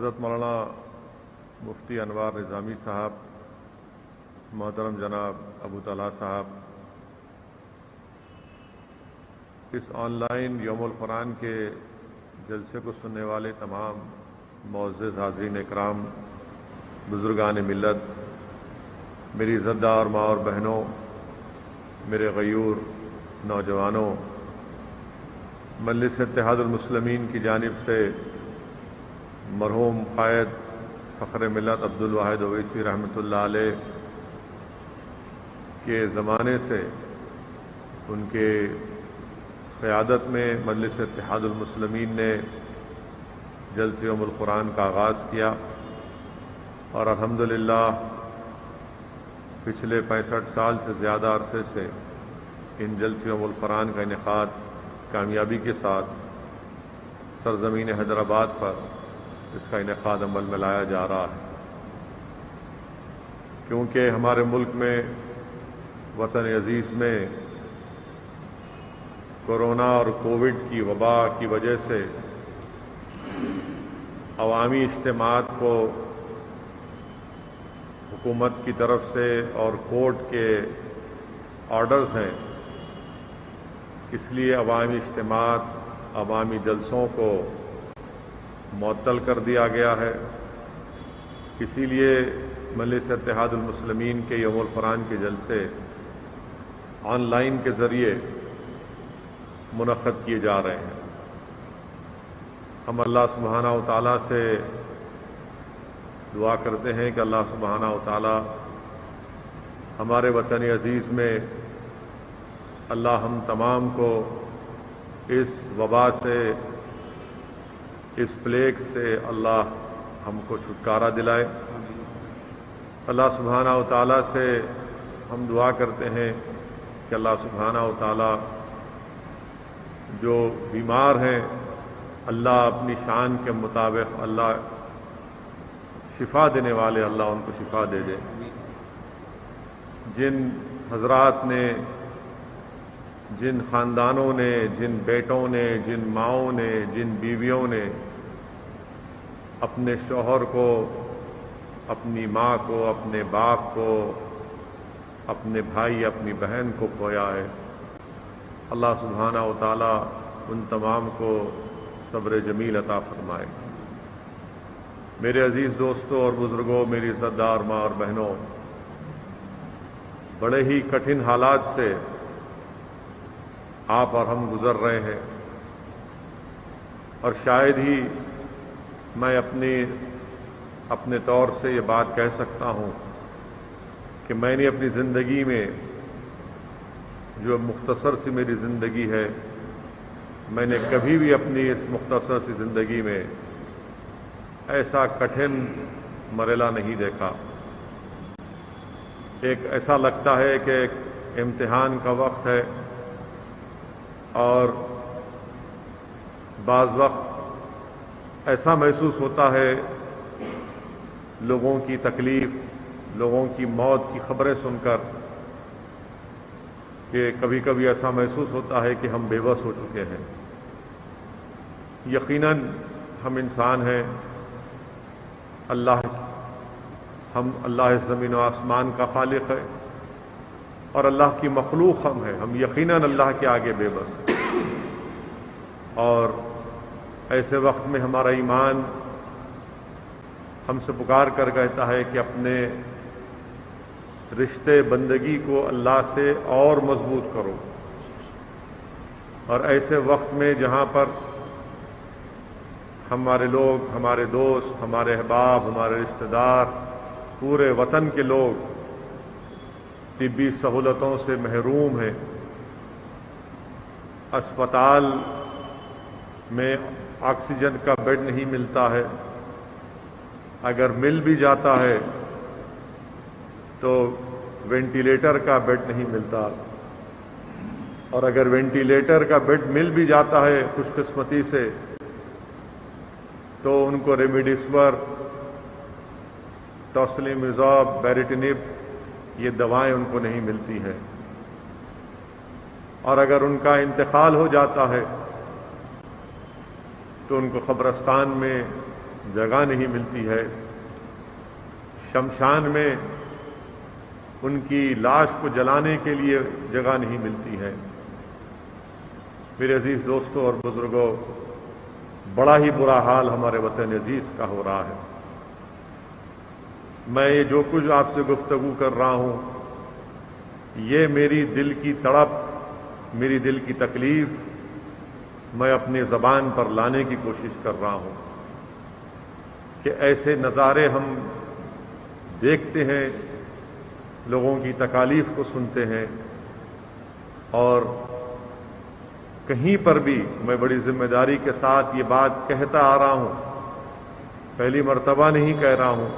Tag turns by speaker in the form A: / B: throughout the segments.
A: حضرت مولانا مفتی انوار نظامی صاحب، محترم جناب ابو طلحہ صاحب، اس آن لائن یوم القرآن کے جلسے کو سننے والے تمام معزز حاضرین اکرام، بزرگان ملت، میری عزتدار ماں اور بہنوں، میرے غیور نوجوانوں، مجلس اتحاد المسلمین کی جانب سے مرحوم قائد فخر ملت عبدالواحد اویسی رحمۃ اللہ علیہ کے زمانے سے ان کے قیادت میں مجلس اتحاد المسلمین نے جلسہ یوم القرآن کا آغاز کیا، اور الحمدللہ پچھلے 65 سال سے زیادہ عرصے سے ان جلسہ یوم القرآن کا انعقاد کامیابی کے ساتھ سرزمین حیدرآباد پر اس کا انعقاد عمل میں لایا جا رہا ہے، کیونکہ ہمارے ملک میں، وطن عزیز میں کورونا اور کووڈ کی وبا کی وجہ سے عوامی اجتماعات کو حکومت کی طرف سے اور کورٹ کے آرڈرز ہیں، اس لیے عوامی اجتماعات، عوامی جلسوں کو معطل کر دیا گیا ہے۔ اسی لیے مجلس اتحاد المسلمین کے یوم القرآن کے جلسے آن لائن کے ذریعے منعقد کیے جا رہے ہیں۔ ہم اللہ سبحانہ و تعالیٰ سے دعا کرتے ہیں کہ اللہ سبحانہ و تعالیٰ ہمارے وطن عزیز میں اللہ ہم تمام کو اس وبا سے، اس پلیگ سے اللہ ہم کو چھٹکارا دلائے۔ اللہ سبحانہ و تعالیٰ سے ہم دعا کرتے ہیں کہ اللہ سبحانہ و تعالیٰ جو بیمار ہیں، اللہ اپنی شان کے مطابق اللہ شفا دینے والے، اللہ ان کو شفا دے دے۔ جن حضرات نے، جن خاندانوں نے، جن بیٹوں نے، جن ماؤں نے، جن بیویوں نے اپنے شوہر کو، اپنی ماں کو، اپنے باپ کو، اپنے بھائی، اپنی بہن کو کھویا ہے، اللہ سبحانہ و تعالیٰ ان تمام کو صبر جمیل عطا فرمائے۔ میرے عزیز دوستوں اور بزرگوں، میری عزتدار ماں اور بہنوں، بڑے ہی کٹھن حالات سے آپ اور ہم گزر رہے ہیں، اور شاید ہی میں اپنے طور سے یہ بات کہہ سکتا ہوں کہ میں نے اپنی زندگی میں، جو مختصر سی میری زندگی ہے، میں نے کبھی بھی اپنی اس مختصر سی زندگی میں ایسا کٹھن مرحلہ نہیں دیکھا۔ ایک ایسا لگتا ہے کہ ایک امتحان کا وقت ہے، اور بعض وقت ایسا محسوس ہوتا ہے لوگوں کی تکلیف، لوگوں کی موت کی خبریں سن کر، کہ کبھی کبھی ایسا محسوس ہوتا ہے کہ ہم بے بس ہو چکے ہیں۔ یقیناً ہم انسان ہیں، اللہ زمین و آسمان کا خالق ہے، اور اللہ کی مخلوق ہم ہیں، ہم یقیناً اللہ کے آگے بے بس ہیں۔ اور ایسے وقت میں ہمارا ایمان ہم سے پکار کر کہتا ہے کہ اپنے رشتے بندگی کو اللہ سے اور مضبوط کرو۔ اور ایسے وقت میں جہاں پر ہمارے لوگ، ہمارے دوست، ہمارے احباب، ہمارے رشتہ دار، پورے وطن کے لوگ طبی سہولتوں سے محروم ہیں، اسپتال میں آکسیجن کا بیڈ نہیں ملتا ہے، اگر مل بھی جاتا ہے تو وینٹیلیٹر کا بیڈ نہیں ملتا، اور اگر وینٹیلیٹر کا بیڈ مل بھی جاتا ہے خوش قسمتی سے، تو ان کو ریمیڈیسور، ٹوسلیمیزاب، بیریٹینب، یہ دوائیں ان کو نہیں ملتی ہیں، اور اگر ان کا انتقال ہو جاتا ہے تو ان کو قبرستان میں جگہ نہیں ملتی ہے، شمشان میں ان کی لاش کو جلانے کے لیے جگہ نہیں ملتی ہے۔ میرے عزیز دوستوں اور بزرگوں، بڑا ہی برا حال ہمارے وطن عزیز کا ہو رہا ہے۔ میں یہ جو کچھ آپ سے گفتگو کر رہا ہوں، یہ میری دل کی تڑپ، میری دل کی تکلیف میں اپنی زبان پر لانے کی کوشش کر رہا ہوں کہ ایسے نظارے ہم دیکھتے ہیں، لوگوں کی تکالیف کو سنتے ہیں، اور کہیں پر بھی میں بڑی ذمہ داری کے ساتھ یہ بات کہتا آ رہا ہوں، پہلی مرتبہ نہیں کہہ رہا ہوں،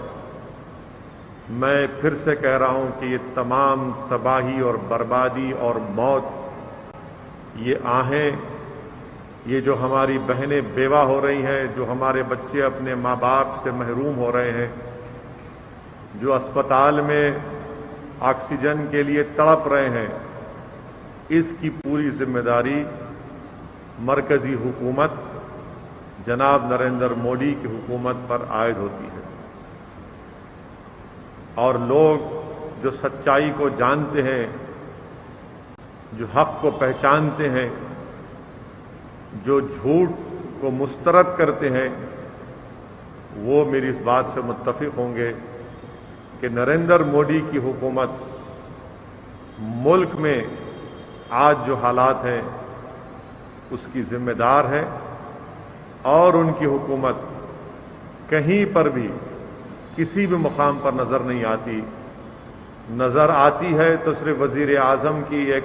A: میں پھر سے کہہ رہا ہوں کہ یہ تمام تباہی اور بربادی اور موت، یہ آہیں، یہ جو ہماری بہنیں بیوہ ہو رہی ہیں، جو ہمارے بچے اپنے ماں باپ سے محروم ہو رہے ہیں، جو اسپتال میں آکسیجن کے لیے تڑپ رہے ہیں، اس کی پوری ذمہ داری مرکزی حکومت جناب نریندر مودی کی حکومت پر عائد ہوتی ہے۔ اور لوگ جو سچائی کو جانتے ہیں، جو حق کو پہچانتے ہیں، جو جھوٹ کو مسترد کرتے ہیں، وہ میری اس بات سے متفق ہوں گے کہ نریندر مودی کی حکومت ملک میں آج جو حالات ہیں اس کی ذمہ دار ہے، اور ان کی حکومت کہیں پر بھی کسی بھی مقام پر نظر نہیں آتی، نظر آتی ہے تو صرف وزیر اعظم کی ایک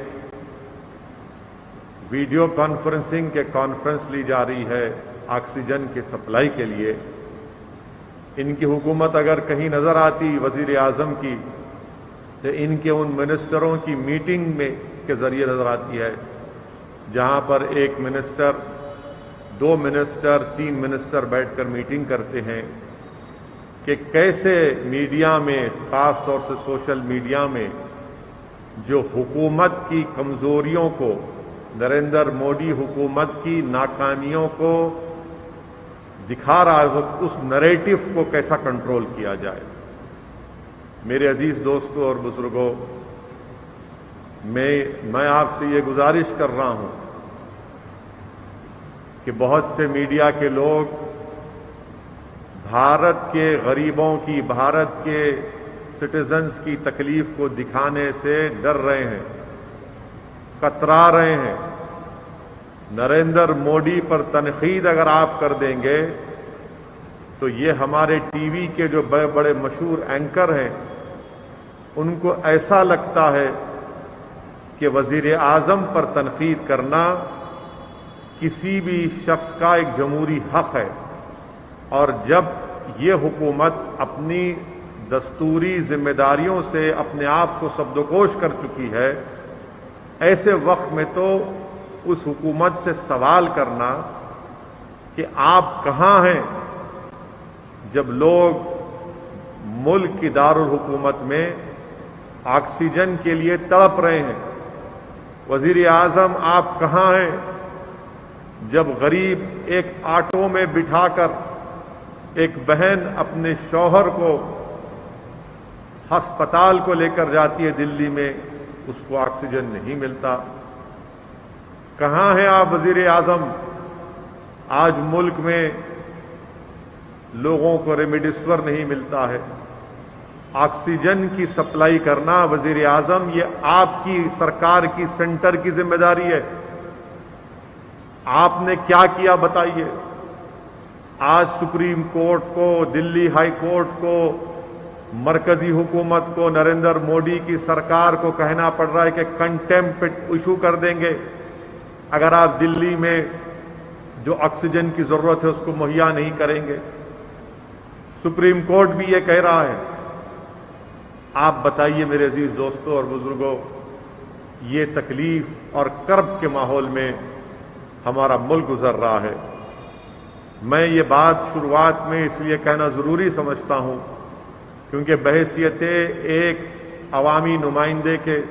A: ویڈیو کانفرنسنگ کے کانفرنس لی جا رہی ہے آکسیجن کی سپلائی کے لیے۔ ان کی حکومت اگر کہیں نظر آتی وزیر اعظم کی، تو ان کے ان منسٹروں کی میٹنگ میں کے ذریعے نظر آتی ہے، جہاں پر ایک منسٹر، 2 منسٹر، 3 منسٹر بیٹھ کر میٹنگ کرتے ہیں کہ کیسے میڈیا میں، خاص طور سے سوشل میڈیا میں، جو حکومت کی کمزوریوں کو، نریندر مودی حکومت کی ناکامیوں کو دکھا رہا ہے، اس نریٹو کو کیسا کنٹرول کیا جائے۔ میرے عزیز دوستوں اور بزرگوں، میں آپ سے یہ گزارش کر رہا ہوں کہ بہت سے میڈیا کے لوگ بھارت کے غریبوں کی، بھارت کے سٹیزنز کی تکلیف کو دکھانے سے ڈر رہے ہیں، کترا رہے ہیں۔ نریندر مودی پر تنقید اگر آپ کر دیں گے تو یہ ہمارے ٹی وی کے جو بڑے بڑے مشہور اینکر ہیں، ان کو ایسا لگتا ہے کہ وزیر اعظم پر تنقید کرنا کسی بھی شخص کا ایک جمہوری حق ہے، اور جب یہ حکومت اپنی دستوری ذمہ داریوں سے اپنے آپ کو سبکدوش کر چکی ہے، ایسے وقت میں تو اس حکومت سے سوال کرنا کہ آپ کہاں ہیں جب لوگ ملک کی دارالحکومت میں آکسیجن کے لیے تڑپ رہے ہیں۔ وزیر اعظم آپ کہاں ہیں جب غریب ایک آٹو میں بٹھا کر ایک بہن اپنے شوہر کو ہسپتال کو لے کر جاتی ہے دلی میں، اس کو آکسیجن نہیں ملتا؟ کہاں ہیں آپ وزیر اعظم؟ آج ملک میں لوگوں کو ریمڈیسور نہیں ملتا ہے، آکسیجن کی سپلائی کرنا وزیر اعظم یہ آپ کی سرکار کی، سینٹر کی ذمہ داری ہے۔ آپ نے کیا کیا بتائیے؟ آج سپریم کورٹ کو، دلی ہائی کورٹ کو، مرکزی حکومت کو، نریندر مودی کی سرکار کو کہنا پڑ رہا ہے کہ کنٹیمپٹ ایشو کر دیں گے اگر آپ دلی میں جو آکسیجن کی ضرورت ہے اس کو مہیا نہیں کریں گے۔ سپریم کورٹ بھی یہ کہہ رہا ہے۔ آپ بتائیے میرے عزیز دوستوں اور بزرگوں، یہ تکلیف اور کرب کے ماحول میں ہمارا ملک گزر رہا ہے۔ میں یہ بات شروعات میں اس لیے کہنا ضروری سمجھتا ہوں کیونکہ بحیثیت ایک عوامی نمائندے کے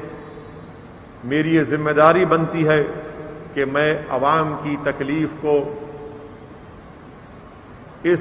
A: میری یہ ذمہ داری بنتی ہے کہ میں عوام کی تکلیف کو اس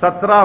A: 17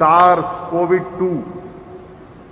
A: SARS-CoV-2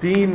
A: 3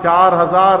A: 4,000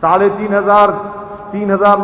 A: 3,500 3,000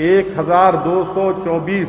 A: 1,224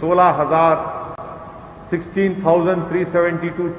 A: 16,372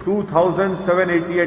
A: 2,788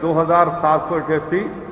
A: 2,788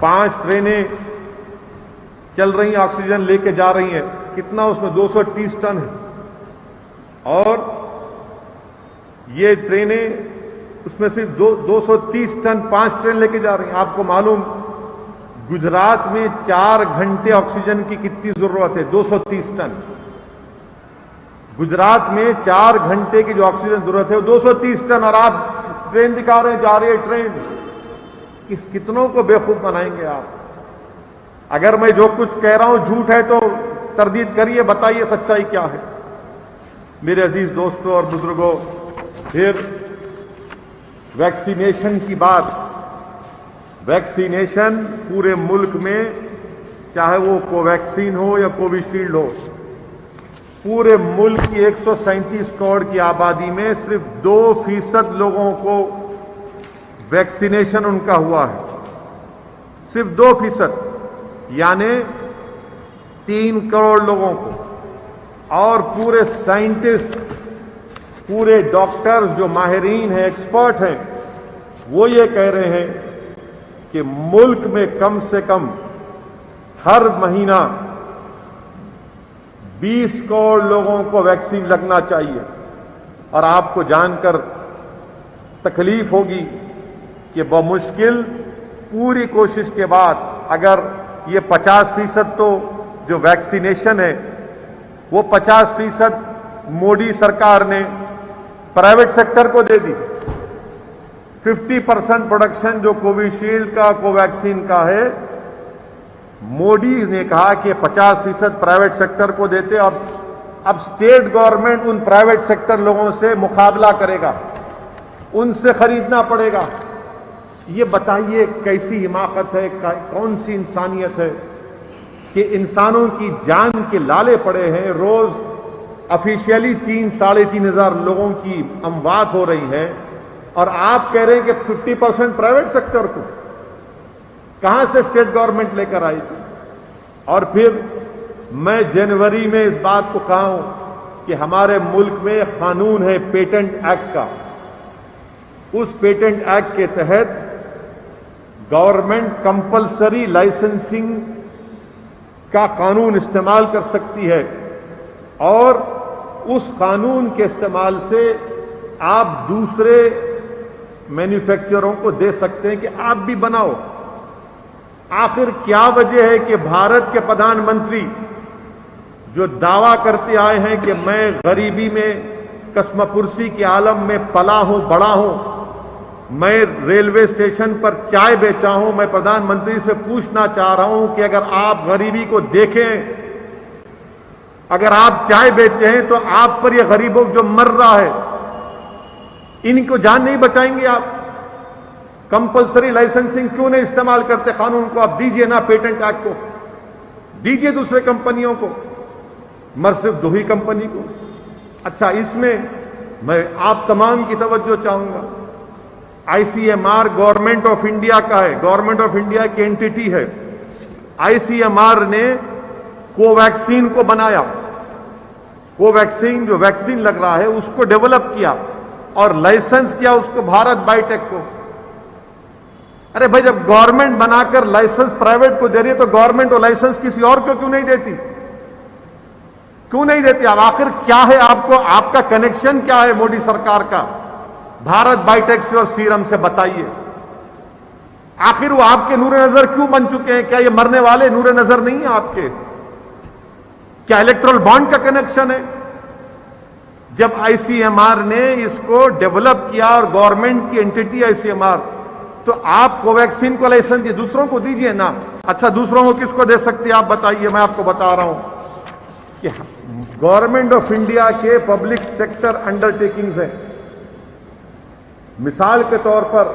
A: 5 ٹرینیں چل رہی ہیں, آکسیجن لے کے جا رہی ہیں. کتنا اس میں 230 ٹن ہے, اور یہ ٹرینیں اس میں صرف 230 ٹن 5 ٹرین لے کے جا رہی ہیں. آپ کو معلوم گجرات میں 4 گھنٹے آکسیجن کی کتنی ضرورت ہے؟ 230 ٹن. گجرات میں 4 گھنٹے کی جو آکسیجن ضرورت ہے وہ 230 ٹن, اور آپ ٹرین دکھا رہے ہیں, جا رہی ہے ٹرین. کتنوں کو بیوقوف بنائیں گے آپ؟ اگر میں جو کچھ کہہ رہا ہوں جھوٹ ہے تو تردید کریے, بتائیے سچائی کیا ہے. میرے عزیز دوستوں اور بزرگوں, پھر ویکسینیشن کی بات. ویکسینیشن پورے ملک میں, چاہے وہ کوویکسین ہو یا کووشیلڈ ہو, پورے ملک کی 137 کروڑ کی آبادی میں صرف 2% لوگوں کو ویکسینیشن ان کا ہوا ہے. صرف 2%, یعنی 3 کروڑ لوگوں کو. اور پورے سائنٹسٹ, پورے ڈاکٹر جو ماہرین ہیں, ایکسپرٹ ہیں, وہ یہ کہہ رہے ہیں کہ ملک میں کم سے کم ہر مہینہ 20 کروڑ لوگوں کو ویکسین لگنا چاہیے. اور آپ کو جان کر تکلیف ہوگی کہ بمشکل پوری کوشش کے بعد اگر یہ 50% تو جو ویکسینیشن ہے وہ 50% مودی سرکار نے پرائیویٹ سیکٹر کو دے دی. 50% پروڈکشن جو کووشیلڈ کا, کوویکسین کا ہے, مودی نے کہا کہ 50% پرائیویٹ سیکٹر کو دیتے. اب state government in private sector لوگوں سے مقابلہ کرے گا, ان سے خریدنا پڑے گا. یہ بتائیے کیسی حماقت ہے, کون سی انسانیت ہے کہ انسانوں کی جان کے لالے پڑے ہیں. روز آفیشیلی 3-3.5 ہزار لوگوں کی اموات ہو رہی ہے, اور آپ کہہ رہے ہیں کہ 50% پرائیویٹ سیکٹر کو. کہاں سے اسٹیٹ گورنمنٹ لے کر آئی تھی؟ اور پھر میں جنوری میں اس بات کو کہا ہوں کہ ہمارے ملک میں قانون ہے پیٹنٹ ایکٹ کا. اس پیٹنٹ ایکٹ کے تحت گورنمنٹ کمپلسری لائسنسنگ کا قانون استعمال کر سکتی ہے, اور اس قانون کے استعمال سے آپ دوسرے مینوفیکچروں کو دے سکتے ہیں کہ آپ بھی بناؤ. آخر کیا وجہ ہے کہ بھارت کے پردھان منتری جو دعویٰ کرتے آئے ہیں کہ میں غریبی میں, کسم پرسی کے عالم میں پلا ہوں, بڑا ہوں, میں ریلوے اسٹیشن پر چائے بیچا ہوں, میں پردھان منتری سے پوچھنا چاہ رہا ہوں کہ اگر آپ غریبی کو دیکھیں, اگر آپ چائے بیچے ہیں تو آپ پر یہ غریبوں جو مر رہا ہے ان کو جان نہیں بچائیں گے آپ؟ کمپلسری لائسنسنگ کیوں نہیں استعمال کرتے قانون کو؟ آپ دیجئے نا پیٹنٹ ایکٹ کو, دیجئے دوسرے کمپنیوں کو, مر صرف 2 ہی کمپنی کو. اچھا, اس میں میں آپ تمام کی توجہ چاہوں گا. ICMR گورنمنٹ آف انڈیا کا ہے, گورنمنٹ آف انڈیا کی اینٹی ہے. ICMR نے کوویکسین کو بنایا, کوویکسین جو ویکسین لگ رہا ہے اس کو ڈیولپ کیا اور لائسنس کیا اس کو بھارت بائیوٹیک کو. ارے بھائی, جب گورنمنٹ بنا کر لائسنس پرائیویٹ کو دے رہی ہے تو گورنمنٹ وہ لائسنس کسی اور کو کیوں نہیں دیتی؟ کیوں نہیں دیتی؟ اب آخر کیا ہے آپ کو, آپ کا کنیکشن کیا ہے مودی سرکار کا بھارت بائیوٹیک سے اور سیرم سے؟ بتائیے. آخر وہ آپ کے نور نظر کیوں بن چکے ہیں؟ کیا یہ مرنے والے نور نظر نہیں ہیں آپ کے؟ کیا الیکٹرل بانڈ کا کنیکشن ہے؟ جب ICMR نے اس کو ڈیولپ کیا اور گورنمنٹ کی اینٹی ICMR, تو آپ کوویکسین کو لائسنس دیے, دوسروں کو دیجئے نا. اچھا, دوسروں کو کس کو دے سکتے آپ بتائیے؟ میں آپ کو بتا رہا ہوں کہ گورنمنٹ آف انڈیا کے پبلک سیکٹر انڈر ٹیکنگز ہیں. مثال کے طور پر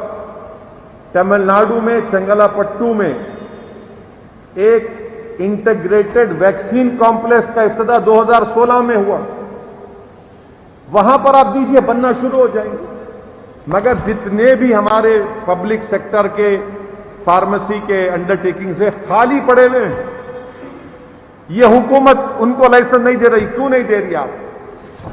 A: تمل ناڈو میں چنگلا پٹو میں ایک انٹیگریٹڈ ویکسین کمپلیکس کا افتتاح 2016 میں ہوا. وہاں پر آپ دیجئے, بننا شروع ہو جائیں گے. مگر جتنے بھی ہمارے پبلک سیکٹر کے فارمیسی کے انڈر ٹیکنگ سے خالی پڑے ہوئے ہیں, یہ حکومت ان کو لائسنس نہیں دے رہی. کیوں نہیں دے رہی آپ؟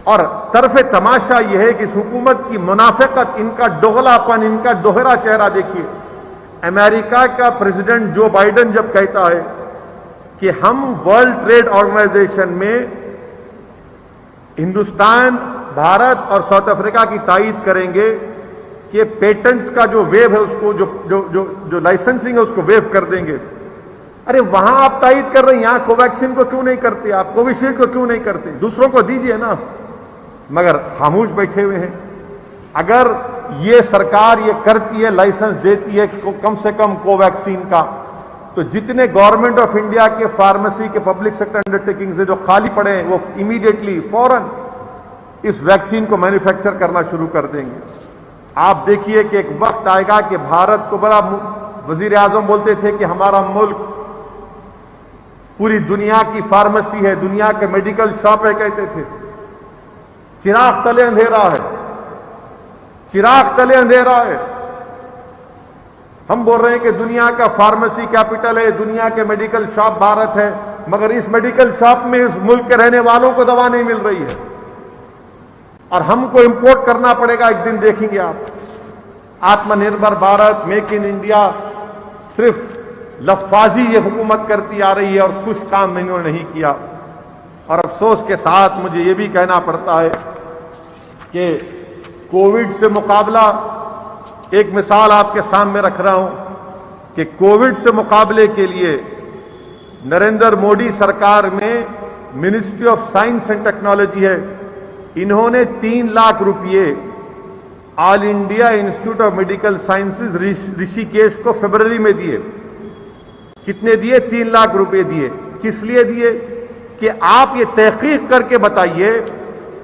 A: اور طرف تماشا یہ ہے کہ اس حکومت کی منافقت, ان کا دوغلاپن, ان کا دوہرا چہرہ دیکھیے. امریکہ کا پریزیڈنٹ جو بائیڈن جب کہتا ہے کہ ہم ورلڈ ٹریڈ آرگنائزیشن میں ہندوستان، بھارت اور ساؤتھ افریقہ کی تائید کریں گے کہ پیٹنٹس کا جو ویو ہے اس کو جو لائسنسنگ ہے اس کو ویو کر دیں گے. ارے وہاں آپ تائید کر رہے ہیں، یہاں کوویکسین کو کیوں نہیں کرتے؟ آپ کووشیلڈ کو کیوں نہیں کرتے؟ دوسروں کو دیجئے نا. مگر خاموش بیٹھے ہوئے ہیں. اگر یہ سرکار یہ کرتی ہے، لائسنس دیتی ہے کم سے کم کوویکسین کا، تو جتنے گورنمنٹ آف انڈیا کے فارمیسی کے پبلک سیکٹر انڈرٹیکنگز جو خالی پڑے ہیں وہ امیڈیٹلی فوراً اس ویکسین کو مینوفیکچر کرنا شروع کر دیں گے. آپ دیکھیے کہ ایک وقت آئے گا کہ بھارت کو بڑا، وزیر اعظم بولتے تھے کہ ہمارا ملک پوری دنیا کی فارمیسی ہے، دنیا کے میڈیکل شاپ ہے کہتے تھے. چراغ تلے اندھیرا ہے، چراغ تلے اندھیرا ہے. ہم بول رہے ہیں کہ دنیا کا فارمیسی کیپٹل ہے، دنیا کے میڈیکل شاپ بھارت ہے، مگر اس میڈیکل شاپ میں اس ملک کے رہنے والوں کو دوا نہیں مل رہی ہے اور ہم کو امپورٹ کرنا پڑے گا. ایک دن دیکھیں گے آپ. Atma Nirbhar Bharat, make in India صرف لفاظی یہ حکومت کرتی آ رہی ہے اور کچھ کام انہوں نے نہیں کیا. اور افسوس کے ساتھ مجھے یہ بھی کہنا پڑتا ہے کہ کووڈ سے مقابلہ، ایک مثال آپ کے سامنے رکھ رہا ہوں کہ کووڈ سے مقابلے کے لیے نریندر مودی سرکار میں ministry of science and technology ہے، انہوں نے 3 لاکھ روپئے all India institute of medical sciences Rishikesh کو فروری میں دیے. کتنے دیے؟ 3 لاکھ روپئے دیے. کس لیے دیے؟ کہ آپ یہ تحقیق کر کے بتائیے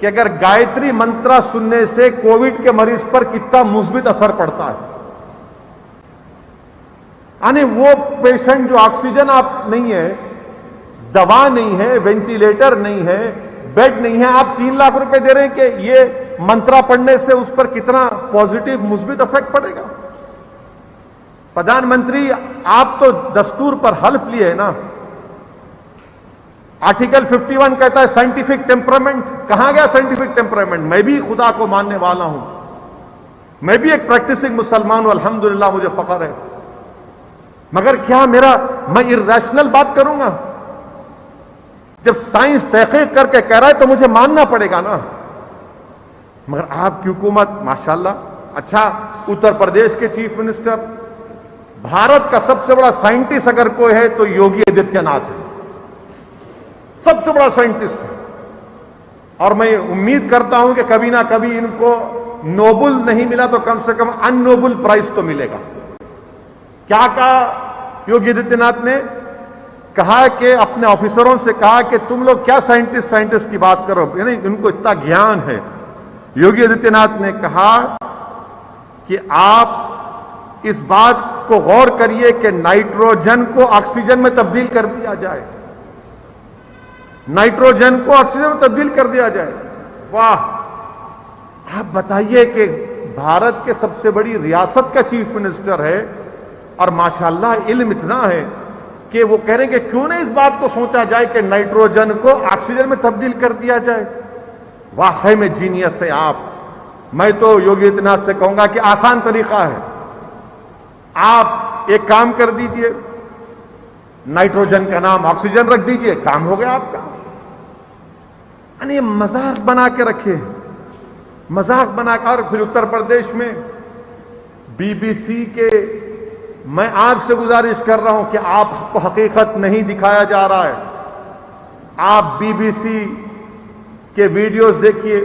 A: کہ اگر گایتری منترا سننے سے کووڈ کے مریض پر کتنا مثبت اثر پڑتا ہے. یعنی وہ پیشنٹ جو آکسیجن آپ نہیں ہے، دوا نہیں ہے، وینٹیلیٹر نہیں ہے، بیڈ نہیں ہے، آپ 3 لاکھ روپے دے رہے ہیں کہ یہ منترا پڑھنے سے اس پر کتنا پازیٹو مثبت افیکٹ پڑے گا. پردھان منتری آپ تو دستور پر حلف لیے نا. آرٹیکل 51 کہتا ہے سائنٹیفک ٹیمپرامنٹ. کہاں گیا سائنٹیفک ٹیمپرامنٹ؟ میں بھی خدا کو ماننے والا ہوں، میں بھی ایک پریکٹسنگ مسلمان ہوں، الحمدللہ مجھے فخر ہے. مگر کیا میں irrational بات کروں گا؟ جب سائنس تحقیق کر کے کہہ رہا ہے تو مجھے ماننا پڑے گا نا. مگر آپ کی حکومت ماشاءاللہ. اچھا، اتر پردیش کے چیف منسٹر، بھارت کا سب سے بڑا سائنٹسٹ اگر کوئی ہے تو یوگی آدتیہ ناتھ ہے، سب سے بڑا سائنٹسٹ ہے. اور میں امید کرتا ہوں کہ کبھی نہ کبھی ان کو نوبل نہیں ملا تو کم سے کم ان نوبل پرائز تو ملے گا. کیا کہا یوگی آدتیہ ناتھ نے؟ کہا کہ اپنے آفیسروں سے کہا کہ تم لوگ کیا سائنٹسٹ کی بات کرو، یعنی ان کو اتنا گیان ہے. یوگی آدتیہ ناتھ نے کہا کہ آپ اس بات کو غور کریے کہ نائٹروجن کو آکسیجن میں تبدیل کر دیا جائے، نائٹروجن کو آکسیجن میں تبدیل کر دیا جائے. واہ! آپ بتائیے کہ بھارت کے سب سے بڑی ریاست کا چیف منسٹر ہے اور ماشاءاللہ علم اتنا ہے کہ وہ کہہ رہے ہیں کہ کیوں نہیں اس بات کو سوچا جائے کہ نائٹروجن کو آکسیجن میں تبدیل کر دیا جائے. واقعی میں جینیس ہے آپ. میں تو یوگی آدتیہ ناتھ سے کہوں گا کہ آسان طریقہ ہے، آپ ایک کام کر دیجئے، نائٹروجن کا نام آکسیجن رکھ دیجئے، کام ہو گیا آپ کا. یعنی مذاق بنا کے رکھے، مذاق بنا کر. پھر اتر پردیش میں بی بی سی کے، میں آپ سے گزارش کر رہا ہوں کہ آپ کو حقیقت نہیں دکھایا جا رہا ہے. آپ بی بی سی کے ویڈیوز دیکھیے،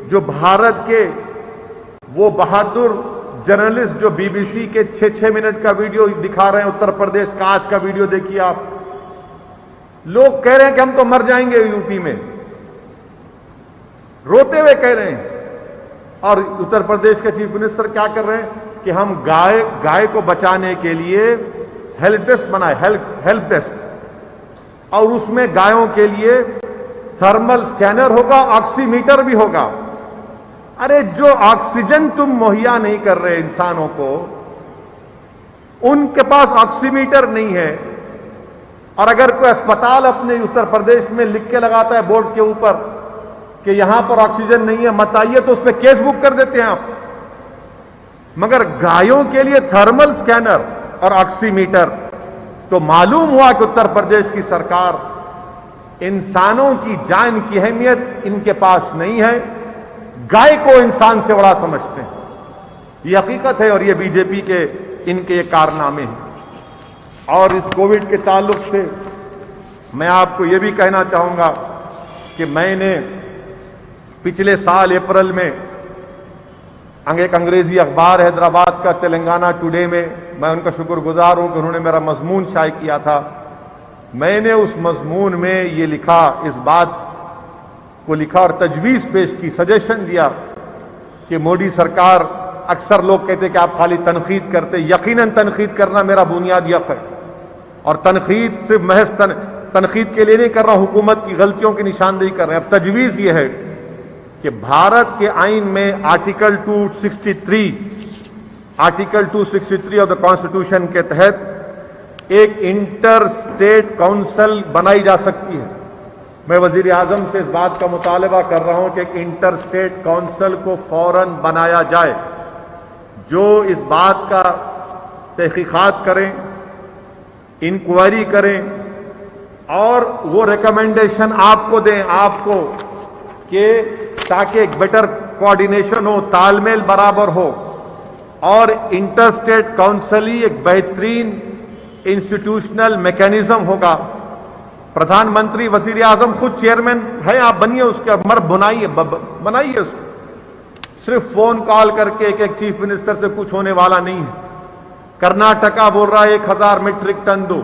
A: جو بھارت کے وہ بہادر جرنلسٹ جو بی بی سی کے 6 منٹ کا ویڈیو دکھا رہے ہیں اتر پردیش کا. آج کا ویڈیو دیکھیے آپ. لوگ کہہ رہے ہیں کہ ہم تو مر جائیں گے یو پی میں، روتے ہوئے کہہ رہے ہیں. اور اتر پردیش کے چیف منسٹر کیا کر رہے ہیں کہ ہم گائے کو بچانے کے لیے ہیلپ ڈیسک بنائے، ہیلپ ڈیسک، اور اس میں گایوں کے لیے تھرمل سکینر ہوگا، آکسی میٹر بھی ہوگا. ارے جو آکسیجن تم مہیا نہیں کر رہے انسانوں کو، ان کے پاس آکسی میٹر نہیں ہے. اور اگر کوئی اسپتال اپنے اتر پردیش میں لکھ کے لگاتا ہے بورڈ کے اوپر کہ یہاں پر آکسیجن نہیں ہے مت آئیے، تو اس پہ کیس بک کر دیتے ہیں آپ. مگر گایوں کے لیے تھرمل سکینر اور آکسی میٹر، تو معلوم ہوا کہ اتر پردیش کی سرکار انسانوں کی جان کی اہمیت ان کے پاس نہیں ہے، گائے کو انسان سے بڑا سمجھتے ہیں. یہ حقیقت ہے اور یہ بی جے پی کے ان کے یہ کارنامے ہیں. اور اس کووڈ کے تعلق سے میں آپ کو یہ بھی کہنا چاہوں گا کہ میں نے پچھلے سال اپریل میں ایک انگریزی اخبار حیدرآباد کا تلنگانہ ٹوڈے میں ان کا شکر گزار ہوں کہ انہوں نے میرا مضمون شائع کیا تھا. میں نے اس مضمون میں یہ لکھا، اس بات کو لکھا اور تجویز پیش کی، سجیشن دیا کہ مودی سرکار، اکثر لوگ کہتے کہ آپ خالی تنقید کرتے، یقیناً تنقید کرنا میرا بنیادی حق ہے، اور تنقید صرف محض تنقید کے لیے نہیں کر رہا ہوں، حکومت کی غلطیوں کی نشاندہی کر رہے ہیں. اب تجویز یہ ہے کہ بھارت کے آئین میں آرٹیکل 263 آف دا کانسٹیٹیوشن کے تحت ایک انٹر اسٹیٹ کونسل بنائی جا سکتی ہے. میں وزیر اعظم سے اس بات کا مطالبہ کر رہا ہوں کہ ایک انٹر اسٹیٹ کونسل کو فوراً بنایا جائے، جو اس بات کا تحقیقات کریں، انکوائری کریں اور وہ ریکمنڈیشن آپ کو دیں، آپ کو، کہ تاکہ ایک بیٹر کوآرڈینیشن ہو، تال میل برابر ہو. اور انٹر اسٹیٹ کونسل ہی ایک بہترین انسٹیٹیوشنل میکینزم ہوگا. پردھان منتری، وزیر اعظم خود چیئرمین ہے، آپ بنیے اس کے، بنائیے اس کو. صرف فون کال کر کے ایک چیف منسٹر سے کچھ ہونے والا نہیں ہے. کرناٹکا بول رہا ہے 1000 میٹرک ٹن دو،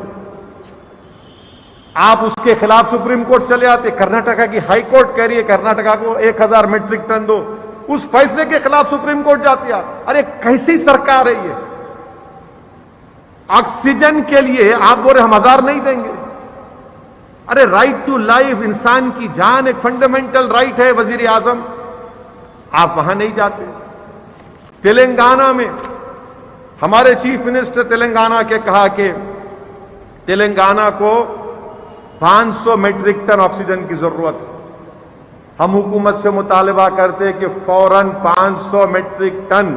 A: آپ اس کے خلاف سپریم کورٹ چلے آتے. کرناٹکا کی ہائی کورٹ کہہ رہی ہے کرناٹکا کو 1000 میٹرک ٹن دو، اس فیصلے کے خلاف سپریم کورٹ جاتے ہیں. ارے کیسی سرکار ہے یہ؟ آکسیجن کے لیے آپ بول رہے ہم 1000 نہیں دیں گے. ارے رائٹ ٹو لائف، انسان کی جان ایک فنڈامنٹل رائٹ ہے وزیر اعظم، آپ وہاں نہیں جاتے. تلنگانہ میں ہمارے چیف منسٹر تلنگانہ کے کہا کہ تلنگانہ کو 500 میٹرک ٹن آکسیجن کی ضرورت ہے. ہم حکومت سے مطالبہ کرتے کہ فوراً 500 میٹرک ٹن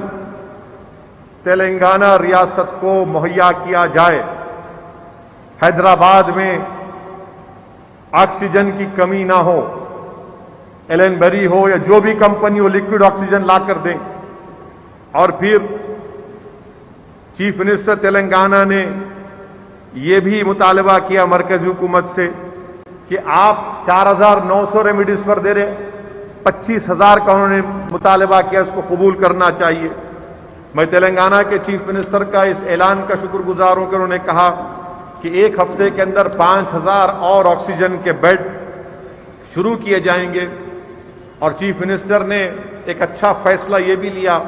A: تلنگانہ ریاست کو مہیا کیا جائے. حیدرآباد میں آکسیجن کی کمی نہ ہو، ایلن بری ہو یا جو بھی کمپنی ہو لیکوڈ آکسیجن لا کر دیں. اور پھر چیف منسٹر تلنگانہ نے یہ بھی مطالبہ کیا مرکزی حکومت سے کہ آپ 4900 ریمیڈیز پر دے رہے، 25000 کا انہوں نے مطالبہ کیا، اس کو قبول کرنا چاہیے. میں تلنگانہ کے چیف منسٹر کا اس اعلان کا شکر گزار ہوں کہ انہوں نے کہا کہ ایک ہفتے کے اندر 5000 اور آکسیجن کے بیڈ شروع کیے جائیں گے. اور چیف منسٹر نے ایک اچھا فیصلہ یہ بھی لیا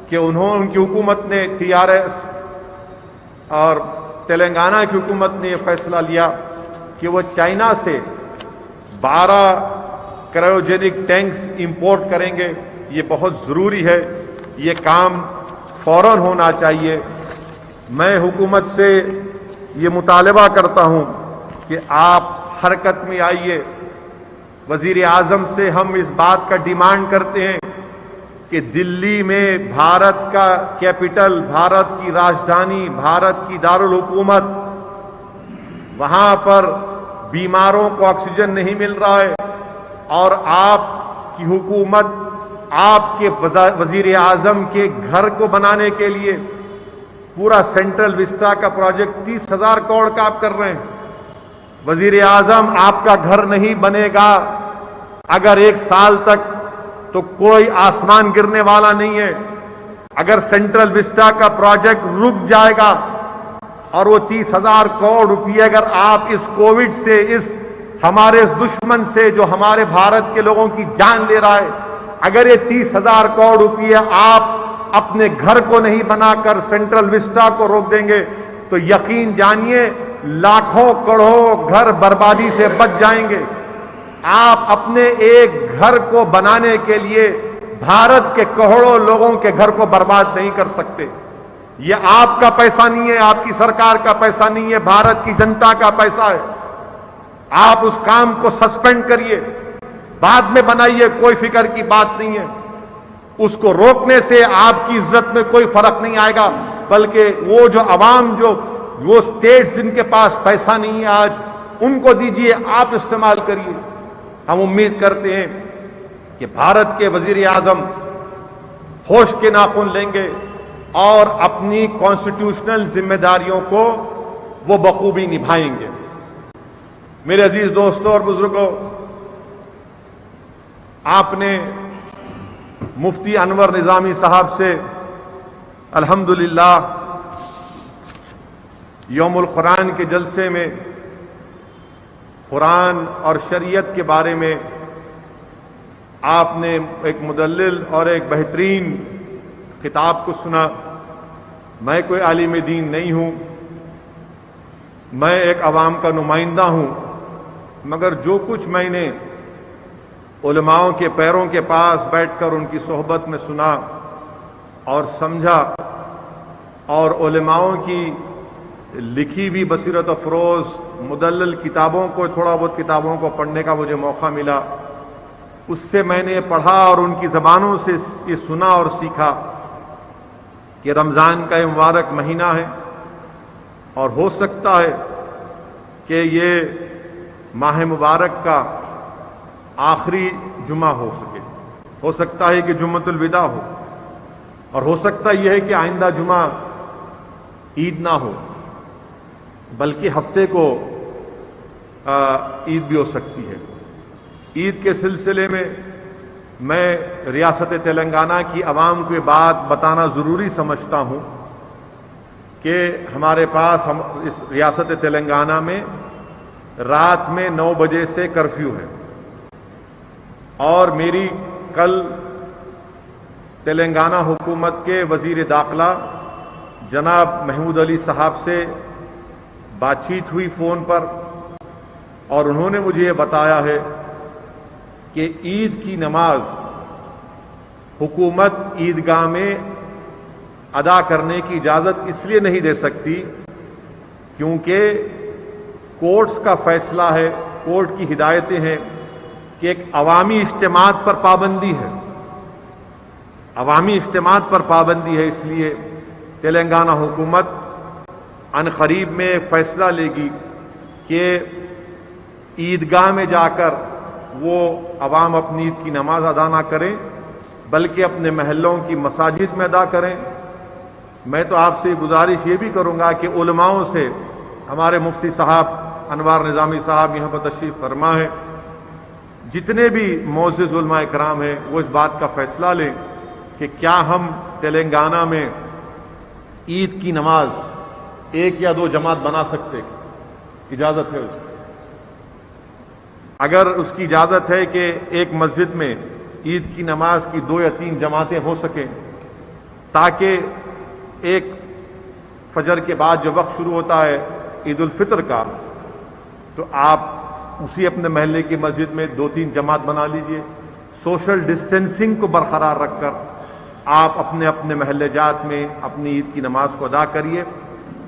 A: کہ ان کی حکومت نے TRS اور تلنگانہ کی حکومت نے یہ فیصلہ لیا کہ وہ چائنا سے 12 کرائیوجینک ٹینکس امپورٹ کریں گے. یہ بہت ضروری ہے، یہ کام فوراً ہونا چاہیے. میں حکومت سے یہ مطالبہ کرتا ہوں کہ آپ حرکت میں آئیے. وزیر اعظم سے ہم اس بات کا ڈیمانڈ کرتے ہیں کہ دلی میں بھارت کا کیپٹل، بھارت کی راجدھانی، بھارت کی دارالحکومت، وہاں پر بیماروں کو آکسیجن نہیں مل رہا ہے، اور آپ کی حکومت آپ کے وزیر اعظم کے گھر کو بنانے کے لیے پورا سینٹرل وسٹا کا پروجیکٹ 30,000 کروڑ کا آپ کر رہے ہیں. وزیر اعظم آپ کا گھر نہیں بنے گا اگر 1 سال تک، تو کوئی آسمان گرنے والا نہیں ہے. اگر سینٹرل وسٹا کا پروجیکٹ رک جائے گا اور وہ 30,000 کروڑ روپیے اگر آپ اس کووڈ سے، اس ہمارے اس دشمن سے جو ہمارے بھارت کے لوگوں کی جان لے رہا ہے، اگر یہ 30,000 کروڑ روپیے آپ اپنے گھر کو نہیں بنا کر سینٹرل وسٹا کو روک دیں گے تو یقین جانیے لاکھوں کروڑوں گھر بربادی سے بچ جائیں گے. آپ اپنے ایک گھر کو بنانے کے لیے بھارت کے کروڑوں لوگوں کے گھر کو برباد نہیں کر سکتے. یہ آپ کا پیسہ نہیں ہے، آپ کی سرکار کا پیسہ نہیں ہے، بھارت کی جنتا کا پیسہ ہے. آپ اس کام کو سسپینڈ کریے، بعد میں بنائیے، کوئی فکر کی بات نہیں ہے. اس کو روکنے سے آپ کی عزت میں کوئی فرق نہیں آئے گا، بلکہ وہ جو عوام وہ اسٹیٹس جن کے پاس پیسہ نہیں ہے آج ان کو دیجیے، آپ استعمال کریے۔ ہم امید کرتے ہیں کہ بھارت کے وزیر اعظم ہوش کے ناخن لیں گے اور اپنی کانسٹیٹیوشنل ذمہ داریوں کو وہ بخوبی نبھائیں گے۔ میرے عزیز دوستوں اور بزرگوں، آپ نے مفتی انور نظامی صاحب سے الحمدللہ یوم القرآن کے جلسے میں قرآن اور شریعت کے بارے میں آپ نے ایک مدلل اور ایک بہترین خطاب کو سنا۔ میں کوئی عالم دین نہیں ہوں، میں ایک عوام کا نمائندہ ہوں، مگر جو کچھ میں نے علماؤں کے پیروں کے پاس بیٹھ کر ان کی صحبت میں سنا اور سمجھا، اور علماؤں کی لکھی ہوئی بصیرت افروز مدلل کتابوں کو، تھوڑا بہت کتابوں کو پڑھنے کا مجھے موقع ملا، اس سے میں نے پڑھا اور ان کی زبانوں سے یہ سنا اور سیکھا کہ رمضان کا یہ مبارک مہینہ ہے اور ہو سکتا ہے کہ یہ ماہ مبارک کا آخری جمعہ ہو سکے، ہو سکتا ہے کہ جمعۃ الوداع ہو، اور ہو سکتا یہ ہے کہ آئندہ جمعہ عید نہ ہو بلکہ ہفتے کو عید بھی ہو سکتی ہے۔ عید کے سلسلے میں ریاست تلنگانہ کی عوام کو یہ بات بتانا ضروری سمجھتا ہوں کہ ہمارے پاس اس ریاست تلنگانہ میں رات میں 9 بجے سے کرفیو ہے، اور میری کل تلنگانہ حکومت کے وزیر داخلہ جناب محمود علی صاحب سے بات چیت ہوئی فون پر، اور انہوں نے مجھے یہ بتایا ہے کہ عید کی نماز حکومت عیدگاہ میں ادا کرنے کی اجازت اس لیے نہیں دے سکتی کیونکہ کورٹس کا فیصلہ ہے، کورٹ کی ہدایتیں ہیں کہ ایک عوامی اجتماعات پر پابندی ہے، عوامی اجتماعات پر پابندی ہے، اس لیے تلنگانہ حکومت ان قریب میں فیصلہ لے گی کہ عیدگاہ میں جا کر وہ عوام اپنی عید کی نماز ادا نہ کریں بلکہ اپنے محلوں کی مساجد میں ادا کریں۔ میں تو آپ سے گزارش یہ بھی کروں گا کہ علماؤں سے، ہمارے مفتی صاحب انوار نظامی صاحب یہاں پر تشریف فرما ہے، جتنے بھی معزز علماء کرام ہیں وہ اس بات کا فیصلہ لیں کہ کیا ہم تلنگانہ میں عید کی نماز 1 یا 2 جماعت بنا سکتے، اجازت ہے اس کی؟ اگر اس کی اجازت ہے کہ ایک مسجد میں عید کی نماز کی 2 یا 3 جماعتیں ہو سکیں تاکہ ایک فجر کے بعد جو وقت شروع ہوتا ہے عید الفطر کا، تو آپ اسی اپنے محلے کی مسجد میں 2-3 جماعت بنا لیجئے، سوشل ڈسٹینسنگ کو برقرار رکھ کر آپ اپنے اپنے محلے جات میں اپنی عید کی نماز کو ادا کریے۔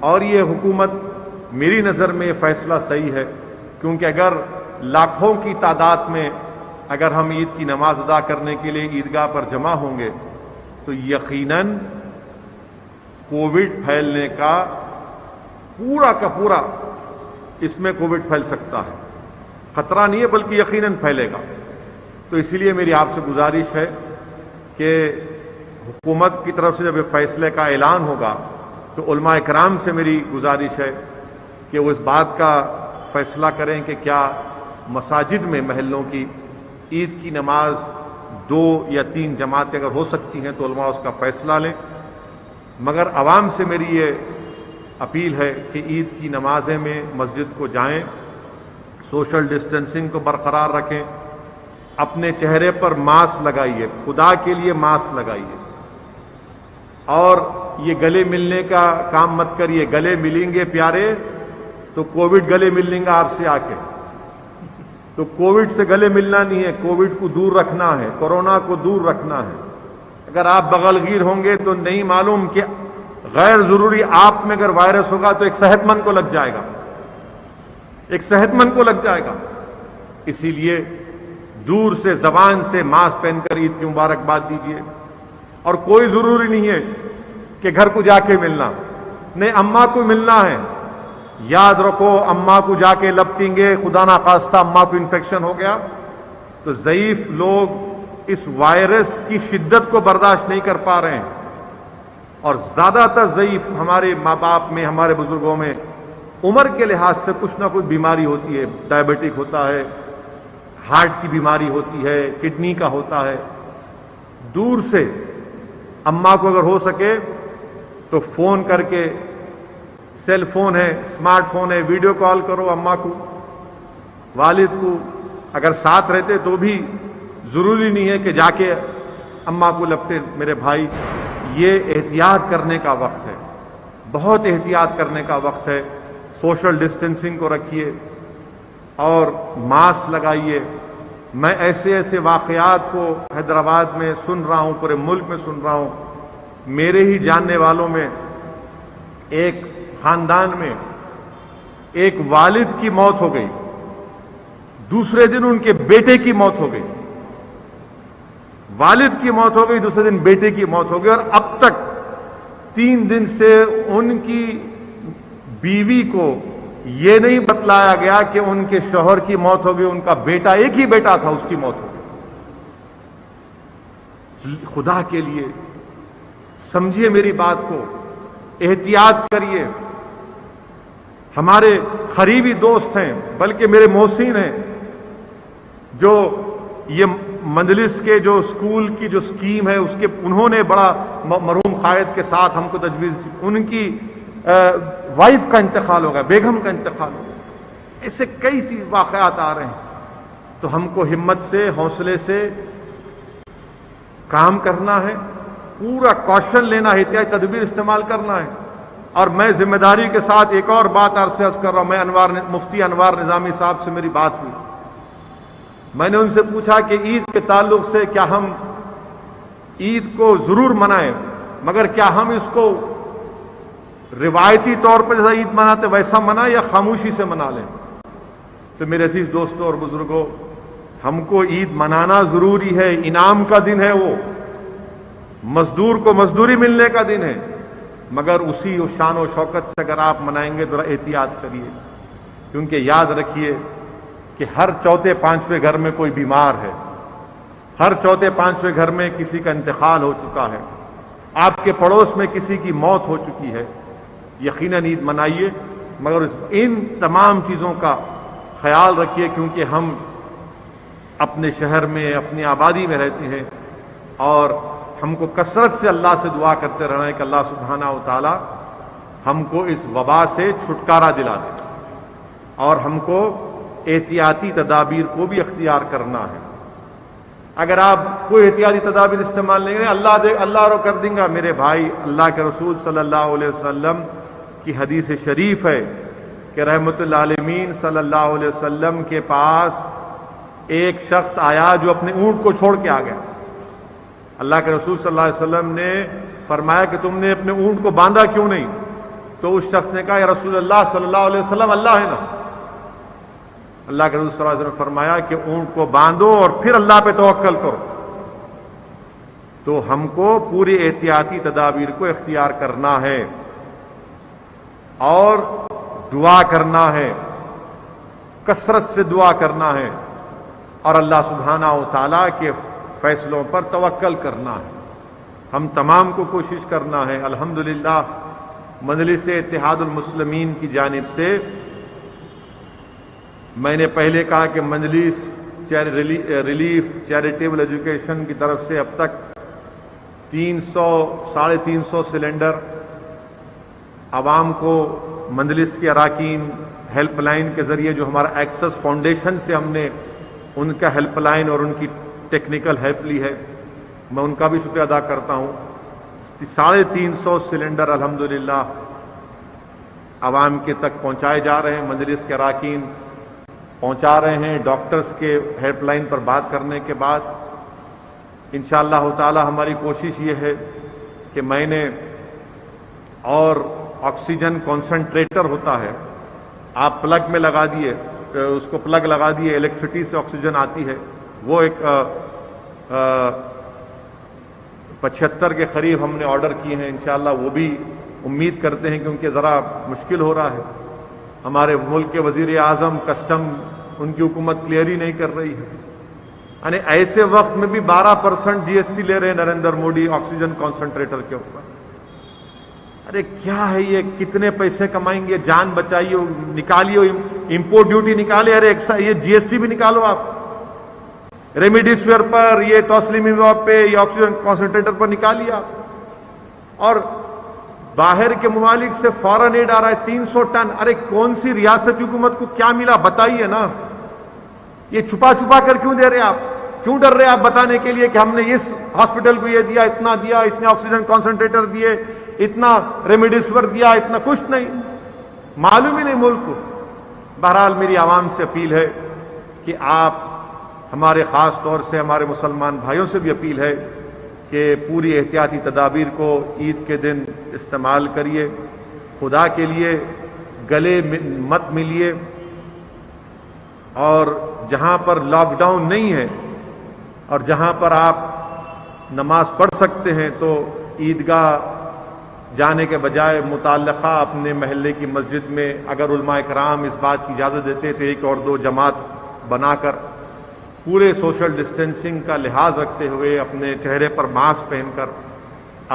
A: اور یہ حکومت میری نظر میں یہ فیصلہ صحیح ہے، کیونکہ اگر لاکھوں کی تعداد میں اگر ہم عید کی نماز ادا کرنے کے لیے عیدگاہ پر جمع ہوں گے تو یقیناً کووڈ پھیلنے کا پورا اس میں کووڈ پھیل سکتا ہے، خطرہ نہیں ہے بلکہ یقیناً پھیلے گا۔ تو اسی لیے میری آپ سے گزارش ہے کہ حکومت کی طرف سے جب یہ فیصلے کا اعلان ہوگا تو علماء کرام سے میری گزارش ہے کہ وہ اس بات کا فیصلہ کریں کہ کیا مساجد میں محلوں کی عید کی نماز 2 یا 3 جماعتیں اگر ہو سکتی ہیں تو علماء اس کا فیصلہ لیں، مگر عوام سے میری یہ اپیل ہے کہ عید کی نمازیں میں مسجد کو جائیں، سوشل ڈسٹینسنگ کو برقرار رکھیں، اپنے چہرے پر ماسک لگائیے، خدا کے لیے ماسک لگائیے، اور یہ گلے ملنے کا کام مت کریے۔ گلے ملیں گے پیارے تو کووڈ گلے مل لیں گا آپ سے آ کے، تو کووڈ سے گلے ملنا نہیں ہے، کووڈ کو دور رکھنا ہے، کورونا کو دور رکھنا ہے۔ اگر آپ بغل گیر ہوں گے تو نہیں معلوم کہ غیر ضروری آپ میں اگر وائرس ہوگا تو ایک صحت مند کو لگ جائے گا، ایک صحت مند کو لگ جائے گا۔ اسی لیے دور سے زبان سے ماسک پہن کر عید کی مبارکباد دیجیے، اور کوئی ضروری نہیں ہے کہ گھر کو جا کے ملنا، نہیں اماں کو ملنا ہے، یاد رکھو اماں کو جا کے لپٹیں گے، خدا نہ خواستہ اماں کو انفیکشن ہو گیا تو ضعیف لوگ اس وائرس کی شدت کو برداشت نہیں کر پا رہے ہیں، اور زیادہ تر ضعیف ہمارے ماں باپ میں، ہمارے بزرگوں میں عمر کے لحاظ سے کچھ نہ کچھ بیماری ہوتی ہے، ڈائبٹک ہوتا ہے، ہارٹ کی بیماری ہوتی ہے، کڈنی کا ہوتا ہے۔ دور سے اماں کو اگر ہو سکے تو فون کر کے، سیل فون ہے، اسمارٹ فون ہے، ویڈیو کال کرو اماں کو، والد کو، اگر ساتھ رہتے تو بھی ضروری نہیں ہے کہ جا کے اماں کو لپٹے۔ میرے بھائی، یہ احتیاط کرنے کا وقت ہے، بہت احتیاط کرنے کا وقت ہے۔ سوشل ڈسٹینسنگ کو رکھیے اور ماسک لگائیے۔ میں ایسے ایسے واقعات کو حیدرآباد میں سن رہا ہوں، پورے ملک میں سن رہا ہوں۔ میرے ہی جاننے والوں میں ایک خاندان میں ایک والد کی موت ہو گئی، دوسرے دن ان کے بیٹے کی موت ہو گئی، والد کی موت ہو گئی، دوسرے دن بیٹے کی موت ہو گئی، اور اب تک 3 دن سے ان کی بیوی کو یہ نہیں بتلایا گیا کہ ان کے شوہر کی موت ہو گئی، ان کا بیٹا، ایک ہی بیٹا تھا، اس کی موت ہو گئی۔ خدا کے لیے سمجھیے میری بات کو، احتیاط کریے۔ ہمارے قریبی دوست ہیں، بلکہ میرے محسن ہیں، جو یہ مجلس کے جو اسکول کی جو اسکیم ہے اس کے انہوں نے بڑا مرحوم قائد کے ساتھ ہم کو تجویز، ان کی وائف کا انتقال ہوگا، بیگم کا انتقال ہوگا، ایسے کئی چیز واقعات آ رہے ہیں۔ تو ہم کو ہمت سے، حوصلے سے کام کرنا ہے، پورا کوشن لینا ہے، احتیاطی تدبیر استعمال کرنا ہے۔ اور میں ذمہ داری کے ساتھ ایک اور بات عرض کر رہا ہوں، میں مفتی انوار نظامی صاحب سے میری بات ہوئی، میں نے ان سے پوچھا کہ عید کے تعلق سے کیا ہم عید کو ضرور منائیں، مگر کیا ہم اس کو روایتی طور پر جیسا عید مناتے ویسا منائیں یا خاموشی سے منا لیں؟ تو میرے عزیز دوستوں اور بزرگوں، ہم کو عید منانا ضروری ہے، انعام کا دن ہے، وہ مزدور کو مزدوری ملنے کا دن ہے، مگر اسی شان و شوکت سے اگر آپ منائیں گے تو احتیاط کریے، کیونکہ یاد رکھیے کہ ہر چوتھے پانچویں گھر میں کوئی بیمار ہے، ہر چوتھے پانچویں گھر میں کسی کا انتقال ہو چکا ہے، آپ کے پڑوس میں کسی کی موت ہو چکی ہے۔ یقیناً عید منائیے، مگر ان تمام چیزوں کا خیال رکھیے، کیونکہ ہم اپنے شہر میں، اپنی آبادی میں رہتے ہیں، اور ہم کو کثرت سے اللہ سے دعا کرتے رہنا ہے کہ اللہ سبحانہ و تعالی ہم کو اس وبا سے چھٹکارا دلا دے، اور ہم کو احتیاطی تدابیر کو بھی اختیار کرنا ہے۔ اگر آپ کوئی احتیاطی تدابیر استعمال نہیں کریں، اللہ رو کر دیں گا۔ میرے بھائی، اللہ کے رسول صلی اللہ علیہ وسلم کی حدیث شریف ہے کہ رحمت للعالمین صلی اللہ علیہ وسلم کے پاس ایک شخص آیا جو اپنے اونٹ کو چھوڑ کے آ گیا۔ اللہ کے رسول صلی اللہ علیہ وسلم نے فرمایا کہ تم نے اپنے اونٹ کو باندھا کیوں نہیں؟ تو اس شخص نے کہا، یا رسول اللہ صلی اللہ علیہ وسلم، اللہ ہے نا۔ اللہ کے رسول صلی اللہ علیہ وسلم نے فرمایا کہ اونٹ کو باندھو اور پھر اللہ پہ توکل کرو۔ تو ہم کو پوری احتیاطی تدابیر کو اختیار کرنا ہے اور دعا کرنا ہے، کثرت سے دعا کرنا ہے، اور اللہ سبحانہ و تعالیٰ کے فیصلوں پر توکل کرنا ہے۔ ہم تمام کو کوشش کرنا ہے۔ الحمدللہ مجلس اتحاد المسلمین کی جانب سے، میں نے پہلے کہا کہ مجلس ریلیف چیریٹیبل ایجوکیشن کی طرف سے اب تک 300-350 سلنڈر عوام کو مجلس کے اراکین ہیلپ لائن کے ذریعے، جو ہمارا ایکسس فاؤنڈیشن سے ہم نے ان کا ہیلپ لائن اور ان کی ٹیکنیکل ہیلپ لی ہے، میں ان کا بھی شکریہ ادا کرتا ہوں۔ 350 سلنڈر الحمدللہ عوام کے تک پہنچائے جا رہے ہیں، مجلس کے اراکین پہنچا رہے ہیں۔ ڈاکٹرز کے ہیلپ لائن پر بات کرنے کے بعد انشاءاللہ تعالی ہماری کوشش یہ ہے کہ میں نے، اور آکسیجن کانسنٹریٹر ہوتا ہے، آپ پلگ میں لگا دیے، اس کو پلگ لگا دیے، الیکٹریسٹی سے آکسیجن آتی ہے، وہ ایک 75 کے قریب ہم نے آرڈر کیے ہیں، انشاءاللہ وہ بھی امید کرتے ہیں کیونکہ ذرا مشکل ہو رہا ہے. ہمارے ملک کے وزیر اعظم کسٹم ان کی حکومت کلیئر ہی نہیں کر رہی ہے. یعنی ایسے وقت میں بھی 12% جی ایس ٹی لے رہے ہیں نریندر موڈی آکسیجن کانسنٹریٹر کے اوپر. ارے کیا ہے یہ؟ کتنے پیسے کمائیں گے؟ جان بچائیے، نکالیے امپورٹ ڈیوٹی نکالے، ارے یہ جی ایس ٹی بھی نکالو آپ، ریمیڈیسویر پر، یہ ٹوسلیمیماب پہ، یہ آکسیجن کانسنٹریٹر پر نکالیے آپ. اور باہر کے ممالک سے فارن ایڈ آ رہا ہے 300 ٹن. ارے کون سی ریاست حکومت کو کیا ملا بتائیے نا. یہ چھپا چھپا کر کیوں دے رہے آپ؟ کیوں ڈر رہے آپ بتانے کے لیے کہ ہم نے اس ہاسپٹل کو یہ دیا، اتنے آکسیجن کانسنٹریٹر دیے، اتنا ریمیڈیسویر دیا، اتنا کچھ نہیں، معلوم ہی نہیں ملک کو. بہرحال میری عوام سے اپیل ہے کہ آپ ہمارے خاص طور سے ہمارے مسلمان بھائیوں سے بھی اپیل ہے کہ پوری احتیاطی تدابیر کو عید کے دن استعمال کریے. خدا کے لیے گلے مت ملیے، اور جہاں پر لاک ڈاؤن نہیں ہے اور جہاں پر آپ نماز پڑھ سکتے ہیں تو عیدگاہ جانے کے بجائے متعلقہ اپنے محلے کی مسجد میں، اگر علماء کرام اس بات کی اجازت دیتے تھے 1 اور 2 جماعت بنا کر پورے سوشل ڈسٹینسنگ کا لحاظ رکھتے ہوئے اپنے چہرے پر ماسک پہن کر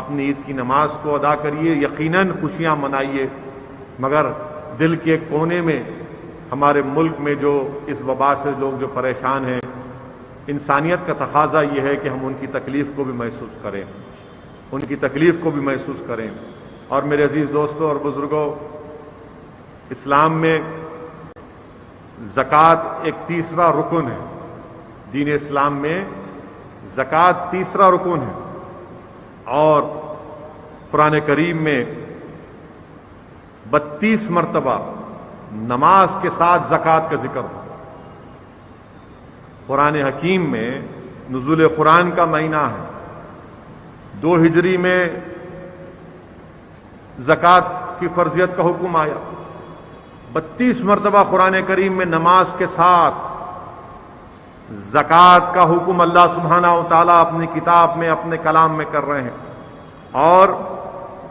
A: اپنی عید کی نماز کو ادا کریے. یقیناً خوشیاں منائیے، مگر دل کے ایک کونے میں ہمارے ملک میں جو اس وبا سے لوگ جو پریشان ہیں، انسانیت کا تقاضا یہ ہے کہ ہم ان کی تکلیف کو بھی محسوس کریں، ان کی تکلیف کو بھی محسوس کریں. اور میرے عزیز دوستوں اور بزرگوں، اسلام میں زکوٰۃ ایک تیسرا رکن ہے. دین اسلام میں زکوٰۃ تیسرا رکن ہے، اور قرآن کریم میں 32 مرتبہ نماز کے ساتھ زکوٰۃ کا ذکر ہو. قرآن حکیم میں نزول قرآن کا مہینہ ہے. 2 ہجری میں زکوٰۃ کی فرضیت کا حکم آیا. 32 مرتبہ قرآن کریم میں نماز کے ساتھ زکوٰۃ کا حکم اللہ سبحانہ و تعالیٰ اپنی کتاب میں، اپنے کلام میں کر رہے ہیں. اور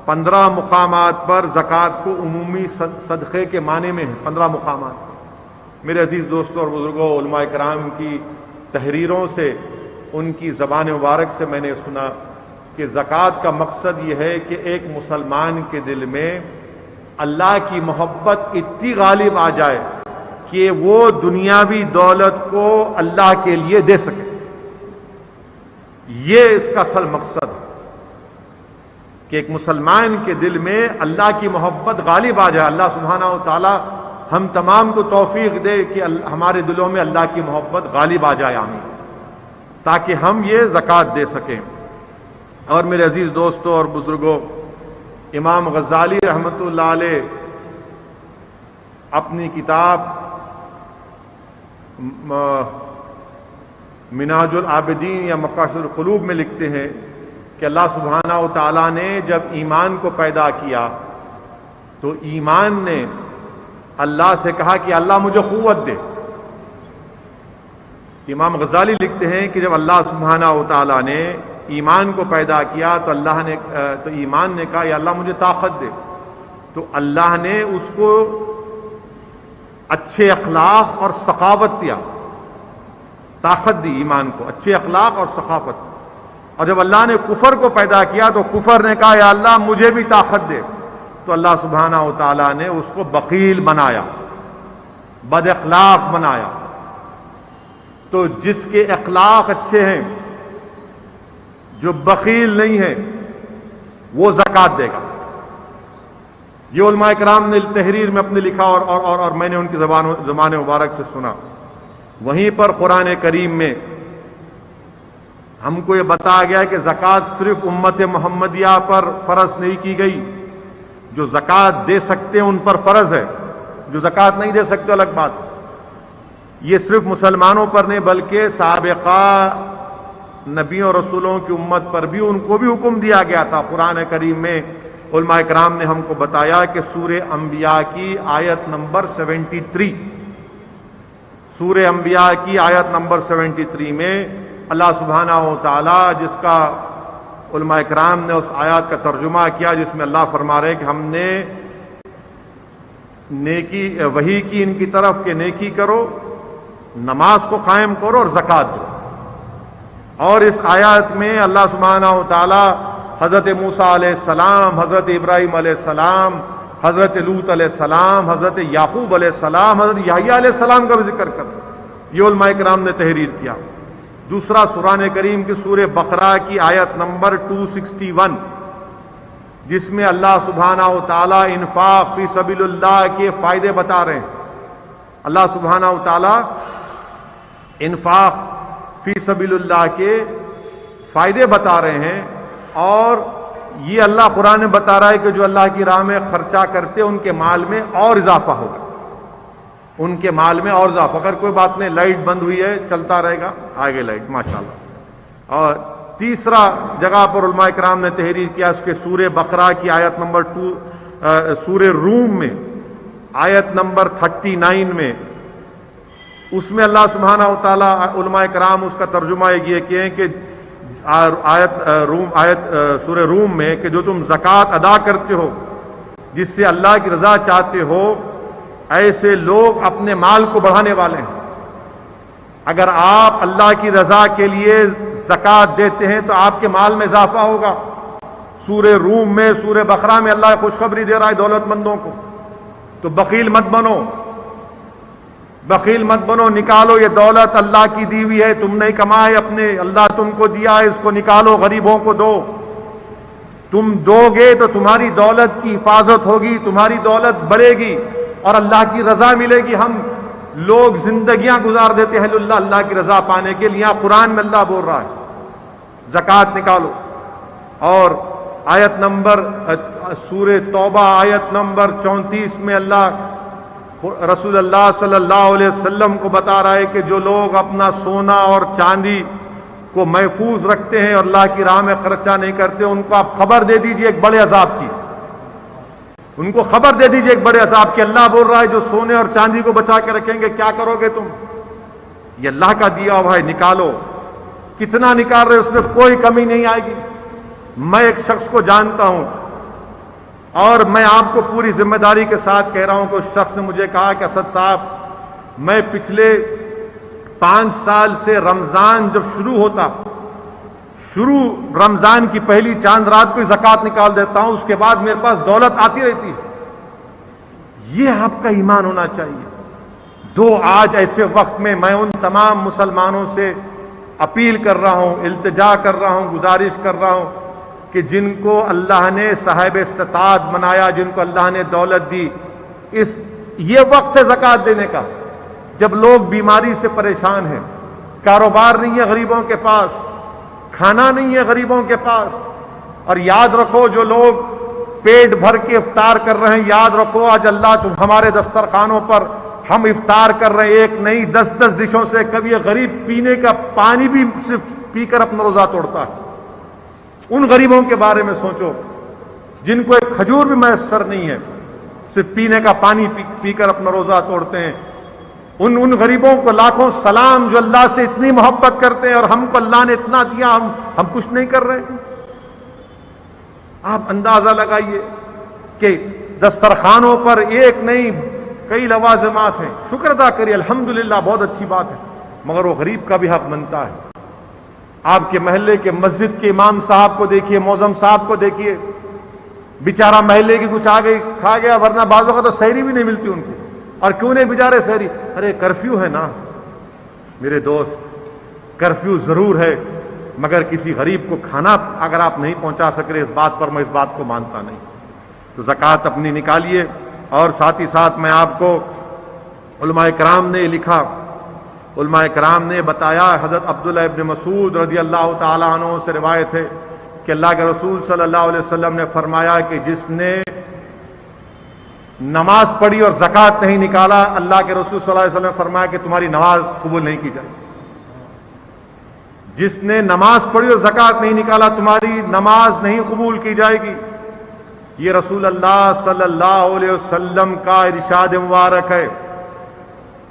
A: 15 مقامات پر زکوٰۃ کو عمومی صدقے کے معنی میں ہے. 15 مقامات. میرے عزیز دوستوں اور بزرگوں، علماء کرام کی تحریروں سے، ان کی زبان مبارک سے میں نے سنا کہ زکوٰۃ کا مقصد یہ ہے کہ ایک مسلمان کے دل میں اللہ کی محبت اتنی غالب آ جائے کہ وہ دنیاوی دولت کو اللہ کے لیے دے سکے. یہ اس کا اصل مقصد ہے کہ ایک مسلمان کے دل میں اللہ کی محبت غالب آ جائے. اللہ سبحانہ و تعالی ہم تمام کو توفیق دے کہ ہمارے دلوں میں اللہ کی محبت غالب آ جائے. آمین. تاکہ ہم یہ زکوٰۃ دے سکیں. اور میرے عزیز دوستوں اور بزرگوں، امام غزالی رحمۃ اللہ علیہ اپنی کتاب مناج العابدین یا مقاصد القلوب میں لکھتے ہیں کہ اللہ سبحانہ و تعالیٰ نے جب ایمان کو پیدا کیا تو ایمان نے اللہ سے کہا کہ اللہ مجھے قوت دے. امام غزالی لکھتے ہیں کہ جب اللہ سبحانہ و تعالیٰ نے ایمان کو پیدا کیا تو تو ایمان نے کہا یا اللہ مجھے طاقت دے. تو اللہ نے اس کو اچھے اخلاق اور سخاوت دیا، طاقت دی ایمان کو، اچھے اخلاق اور سخاوت. اور جب اللہ نے کفر کو پیدا کیا تو کفر نے کہا یا اللہ مجھے بھی طاقت دے. تو اللہ سبحانہ و تعالیٰ نے اس کو بخیل بنایا، بد اخلاق بنایا. تو جس کے اخلاق اچھے ہیں، جو بخیل نہیں ہے، وہ زکوٰۃ دے گا. یہ علماء کرام نے تحریر میں اپنے لکھا اور میں نے ان کی زبان مبارک سے سنا. وہیں پر قرآن کریم میں ہم کو یہ بتایا گیا کہ زکوٰۃ صرف امت محمدیہ پر فرض نہیں کی گئی. جو زکوٰۃ دے سکتے ہیں ان پر فرض ہے، جو زکوٰۃ نہیں دے سکتے الگ بات. یہ صرف مسلمانوں پر نہیں بلکہ سابقہ نبیوں اور رسولوں کی امت پر بھی ان کو بھی حکم دیا گیا تھا. قرآن کریم میں علماء کرام نے ہم کو بتایا کہ سورہ انبیاء کی آیت نمبر 73، سورہ انبیاء کی آیت نمبر 73 میں اللہ سبحانہ و تعالی جس کا علماء کرام نے اس آیات کا ترجمہ کیا جس میں اللہ فرما رہے ہیں کہ ہم نے نیکی وحی کی ان کی طرف کہ نیکی کرو، نماز کو قائم کرو اور زکوٰۃ دو۔ اور اس آیات میں اللہ سبحانہ و تعالی حضرت موسیٰ علیہ السلام، حضرت ابراہیم علیہ السلام، حضرت لوط علیہ السلام، حضرت یعقوب علیہ السلام، حضرت یحییٰ علیہ السلام کا بھی ذکر کر یہ علماء کرام نے تحریر کیا۔ دوسرا قرآن کریم کی سورہ بقرہ کی آیت نمبر 261 جس میں اللہ سبحانہ و تعالی انفاق فی سبیل اللہ کے فائدے بتا رہے ہیں۔ اللہ سبحانہ و تعالی انفاق فی سبیل اللہ کے فائدے بتا رہے ہیں، اور یہ اللہ قرآن میں بتا رہا ہے کہ جو اللہ کی راہ میں خرچہ کرتے ان کے مال میں اور اضافہ ہوگا، ان کے مال میں اور اضافہ۔ اگر کوئی بات نہیں، لائٹ بند ہوئی ہے، چلتا رہے گا آگے لائٹ، ماشاءاللہ۔ اور تیسرا جگہ پر علماء کرام نے تحریر کیا اس کے سورہ بقرہ کی آیت نمبر 2 سورہ روم میں آیت نمبر 39 میں، اس میں اللہ سبحانہ و تعالی علماء کرام اس کا ترجمہ یہ کہیں کہ سورہ روم میں کہ جو تم زکوٰۃ ادا کرتے ہو جس سے اللہ کی رضا چاہتے ہو، ایسے لوگ اپنے مال کو بڑھانے والے ہیں۔ اگر آپ اللہ کی رضا کے لیے زکوٰۃ دیتے ہیں تو آپ کے مال میں اضافہ ہوگا۔ سورہ روم میں، سورہ بقرہ میں اللہ خوشخبری دے رہا ہے دولت مندوں کو، تو بخیل مت بنو، بخیل مت بنو، نکالو یہ دولت اللہ کی دی ہوئی ہے، تم نہیں کمائے اپنے، اللہ تم کو دیا ہے، اس کو نکالو، غریبوں کو دو۔ تم دو گے تو تمہاری دولت کی حفاظت ہوگی، تمہاری دولت بڑھے گی اور اللہ کی رضا ملے گی۔ ہم لوگ زندگیاں گزار دیتے ہیں اللہ کی رضا پانے کے لیے، قرآن میں اللہ بول رہا ہے زکوٰۃ نکالو۔ اور آیت نمبر سورہ توبہ آیت نمبر 34 میں اللہ رسول اللہ صلی اللہ علیہ وسلم کو بتا رہا ہے کہ جو لوگ اپنا سونا اور چاندی کو محفوظ رکھتے ہیں اور اللہ کی راہ میں خرچہ نہیں کرتے، ان کو آپ خبر دے دیجئے ایک بڑے عذاب کی، ان کو خبر دے دیجئے ایک بڑے عذاب کی۔ اللہ بول رہا ہے جو سونے اور چاندی کو بچا کے رکھیں گے کیا کرو گے تم؟ یہ اللہ کا دیا ہوا ہے، نکالو۔ کتنا نکال رہے اس میں کوئی کمی نہیں آئے گی۔ میں ایک شخص کو جانتا ہوں اور میں آپ کو پوری ذمہ داری کے ساتھ کہہ رہا ہوں کہ اس شخص نے مجھے کہا کہ اسد صاحب، میں پچھلے 5 سال سے رمضان جب شروع رمضان کی پہلی چاند رات کو زکوٰۃ نکال دیتا ہوں، اس کے بعد میرے پاس دولت آتی رہتی ہے۔ یہ آپ کا ایمان ہونا چاہیے۔ آج ایسے وقت میں ان تمام مسلمانوں سے اپیل کر رہا ہوں، التجا کر رہا ہوں، گزارش کر رہا ہوں کہ جن کو اللہ نے صاحب استطاعت بنایا، جن کو اللہ نے دولت دی، یہ وقت ہے زکوٰۃ دینے کا۔ جب لوگ بیماری سے پریشان ہیں، کاروبار نہیں ہے غریبوں کے پاس، کھانا نہیں ہے غریبوں کے پاس، اور یاد رکھو جو لوگ پیٹ بھر کے افطار کر رہے ہیں، یاد رکھو آج اللہ ہمارے دسترخوانوں پر ہم افطار کر رہے ہیں 1 نہیں 10 ڈشوں سے۔ کبھی غریب پینے کا پانی بھی صرف پی کر اپنا روزہ توڑتا ہے۔ ان غریبوں کے بارے میں سوچو جن کو ایک کھجور بھی میسر نہیں ہے، صرف پینے کا پانی پی کر اپنا روزہ توڑتے ہیں۔ ان غریبوں کو لاکھوں سلام جو اللہ سے اتنی محبت کرتے ہیں، اور ہم کو اللہ نے اتنا دیا، ہم کچھ نہیں کر رہے۔ آپ اندازہ لگائیے کہ دسترخوانوں پر 1 نہیں کئی لوازمات ہیں، شکر ادا کریے، الحمدللہ بہت اچھی بات ہے، مگر وہ غریب کا بھی حق بنتا ہے۔ آپ کے محلے کے مسجد کے امام صاحب کو دیکھیے، موزم صاحب کو دیکھیے، بیچارہ محلے کی کچھ آ گئی کھا گیا، ورنہ بعضوں کا تو سحری بھی نہیں ملتی ان کو۔ اور کیوں نہیں بیچارے سحری؟ ارے کرفیو ہے نا میرے دوست، کرفیو ضرور ہے، مگر کسی غریب کو کھانا اگر آپ نہیں پہنچا سک رہے، اس بات پر میں اس بات کو مانتا نہیں۔ تو زکوٰۃ اپنی نکالیے۔ اور ساتھ ہی ساتھ میں آپ کو علماء کرام نے لکھا، علماء کرام نے بتایا، حضرت عبداللہ ابن مسعود رضی اللہ تعالیٰ عنہ سے روایت ہے کہ اللہ کے رسول صلی اللہ علیہ وسلم نے فرمایا کہ جس نے نماز پڑھی اور زکوٰۃ نہیں نکالا، اللہ کے رسول صلی اللہ علیہ وسلم نے فرمایا کہ تمہاری نماز قبول نہیں کی جائے گی۔ جس نے نماز پڑھی اور زکوٰۃ نہیں نکالا، تمہاری نماز نہیں قبول کی جائے گی۔ یہ رسول اللہ صلی اللہ علیہ وسلم کا ارشاد مبارک ہے۔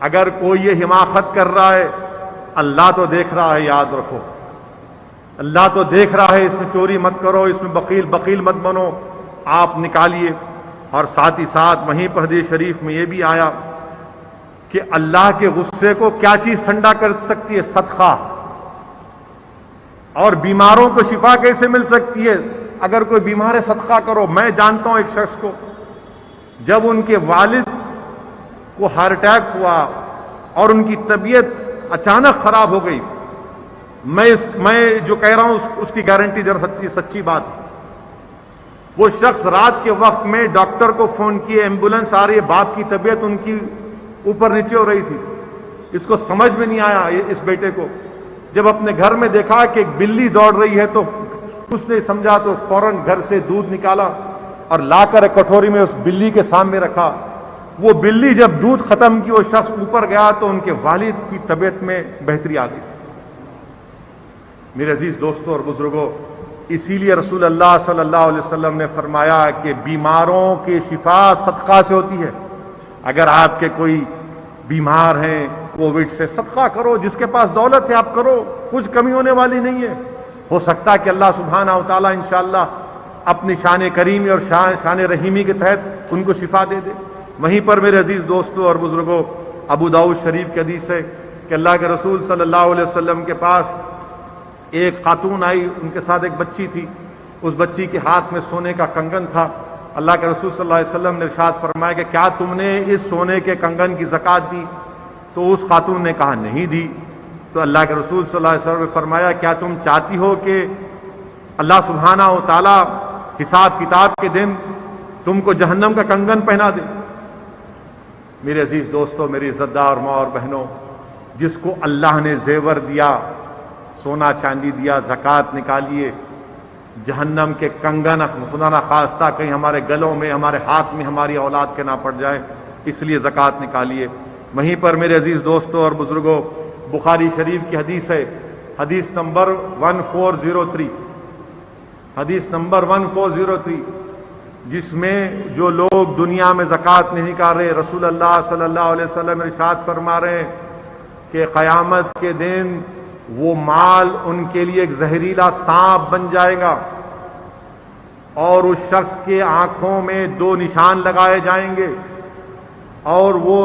A: اگر کوئی یہ حماقت کر رہا ہے، اللہ تو دیکھ رہا ہے، یاد رکھو اللہ تو دیکھ رہا ہے، اس میں چوری مت کرو، اس میں بخیل مت بنو، آپ نکالیے۔ اور ساتھ ہی ساتھ وہیں پر حدیث شریف میں یہ بھی آیا کہ اللہ کے غصے کو کیا چیز ٹھنڈا کر سکتی ہے؟ صدقہ۔ اور بیماروں کو شفا کیسے مل سکتی ہے؟ اگر کوئی بیمار ہے صدقہ کرو۔ میں جانتا ہوں ایک شخص کو، جب ان کے والد کو ہارٹ اٹیک ہوا اور ان کی طبیعت اچانک خراب ہو گئی، میں جو کہہ رہا ہوں اس کی گارنٹی سچی بات ہے۔ وہ شخص رات کے وقت میں ڈاکٹر کو فون کیے، ایمبولینس آ رہی ہے، باپ کی طبیعت ان کی اوپر نیچے ہو رہی تھی۔ اس کو سمجھ میں نہیں آیا، اس بیٹے کو جب اپنے گھر میں دیکھا کہ ایک بلی دوڑ رہی ہے تو کچھ نہیں سمجھا، تو فوراً گھر سے دودھ نکالا اور لا کر ایک کٹوری میں اس بلی کے سامنے رکھا۔ وہ بلی جب دودھ ختم کی، وہ شخص اوپر گیا تو ان کے والد کی طبیعت میں بہتری آ گئی تھی۔ میرے عزیز دوستوں اور بزرگوں، اسی لیے رسول اللہ صلی اللہ علیہ وسلم نے فرمایا کہ بیماروں کی شفا صدقہ سے ہوتی ہے۔ اگر آپ کے کوئی بیمار ہیں کووڈ سے، صدقہ کرو، جس کے پاس دولت ہے آپ کرو، کچھ کمی ہونے والی نہیں ہے۔ ہو سکتا ہے کہ اللہ سبحانہ و تعالیٰ انشاءاللہ اپنی شان کریمی اور شان رحیمی کے تحت ان کو شفا دے دے۔ وہیں پر میرے عزیز دوستوں اور بزرگوں، ابو داؤد شریف کی حدیث ہے کہ اللہ کے رسول صلی اللہ علیہ وسلم کے پاس ایک خاتون آئی، ان کے ساتھ ایک بچی تھی، اس بچی کے ہاتھ میں سونے کا کنگن تھا۔ اللہ کے رسول صلی اللہ علیہ وسلم نے ارشاد فرمایا کہ کیا تم نے اس سونے کے کنگن کی زکوٰۃ دی؟ تو اس خاتون نے کہا نہیں دی۔ تو اللہ کے رسول صلی اللہ علیہ وسلم نے فرمایا کیا تم چاہتی ہو کہ اللہ سبحانہ و تعالیٰ حساب کتاب کے دن تم کو جہنم کا کنگن پہنا دے؟ میرے عزیز دوستوں، میری عزتدار ماں اور بہنوں، جس کو اللہ نے زیور دیا، سونا چاندی دیا، زکوٰۃ نکالیے، جہنم کے کنگن خدا نہ خواستہ کہیں ہمارے گلوں میں، ہمارے ہاتھ میں، ہماری اولاد کے نہ پڑ جائے، اس لیے زکوٰۃ نکالیے۔ وہیں پر میرے عزیز دوستوں اور بزرگوں، بخاری شریف کی حدیث ہے، حدیث نمبر 1403، حدیث نمبر 1403، جس میں جو لوگ دنیا میں زکوٰۃ نہیں نکال رہے، رسول اللہ صلی اللہ علیہ وسلم ارشاد فرما رہے ہیں کہ قیامت کے دن وہ مال ان کے لیے ایک زہریلا سانپ بن جائے گا، اور اس شخص کے آنکھوں میں 2 نشان لگائے جائیں گے، اور وہ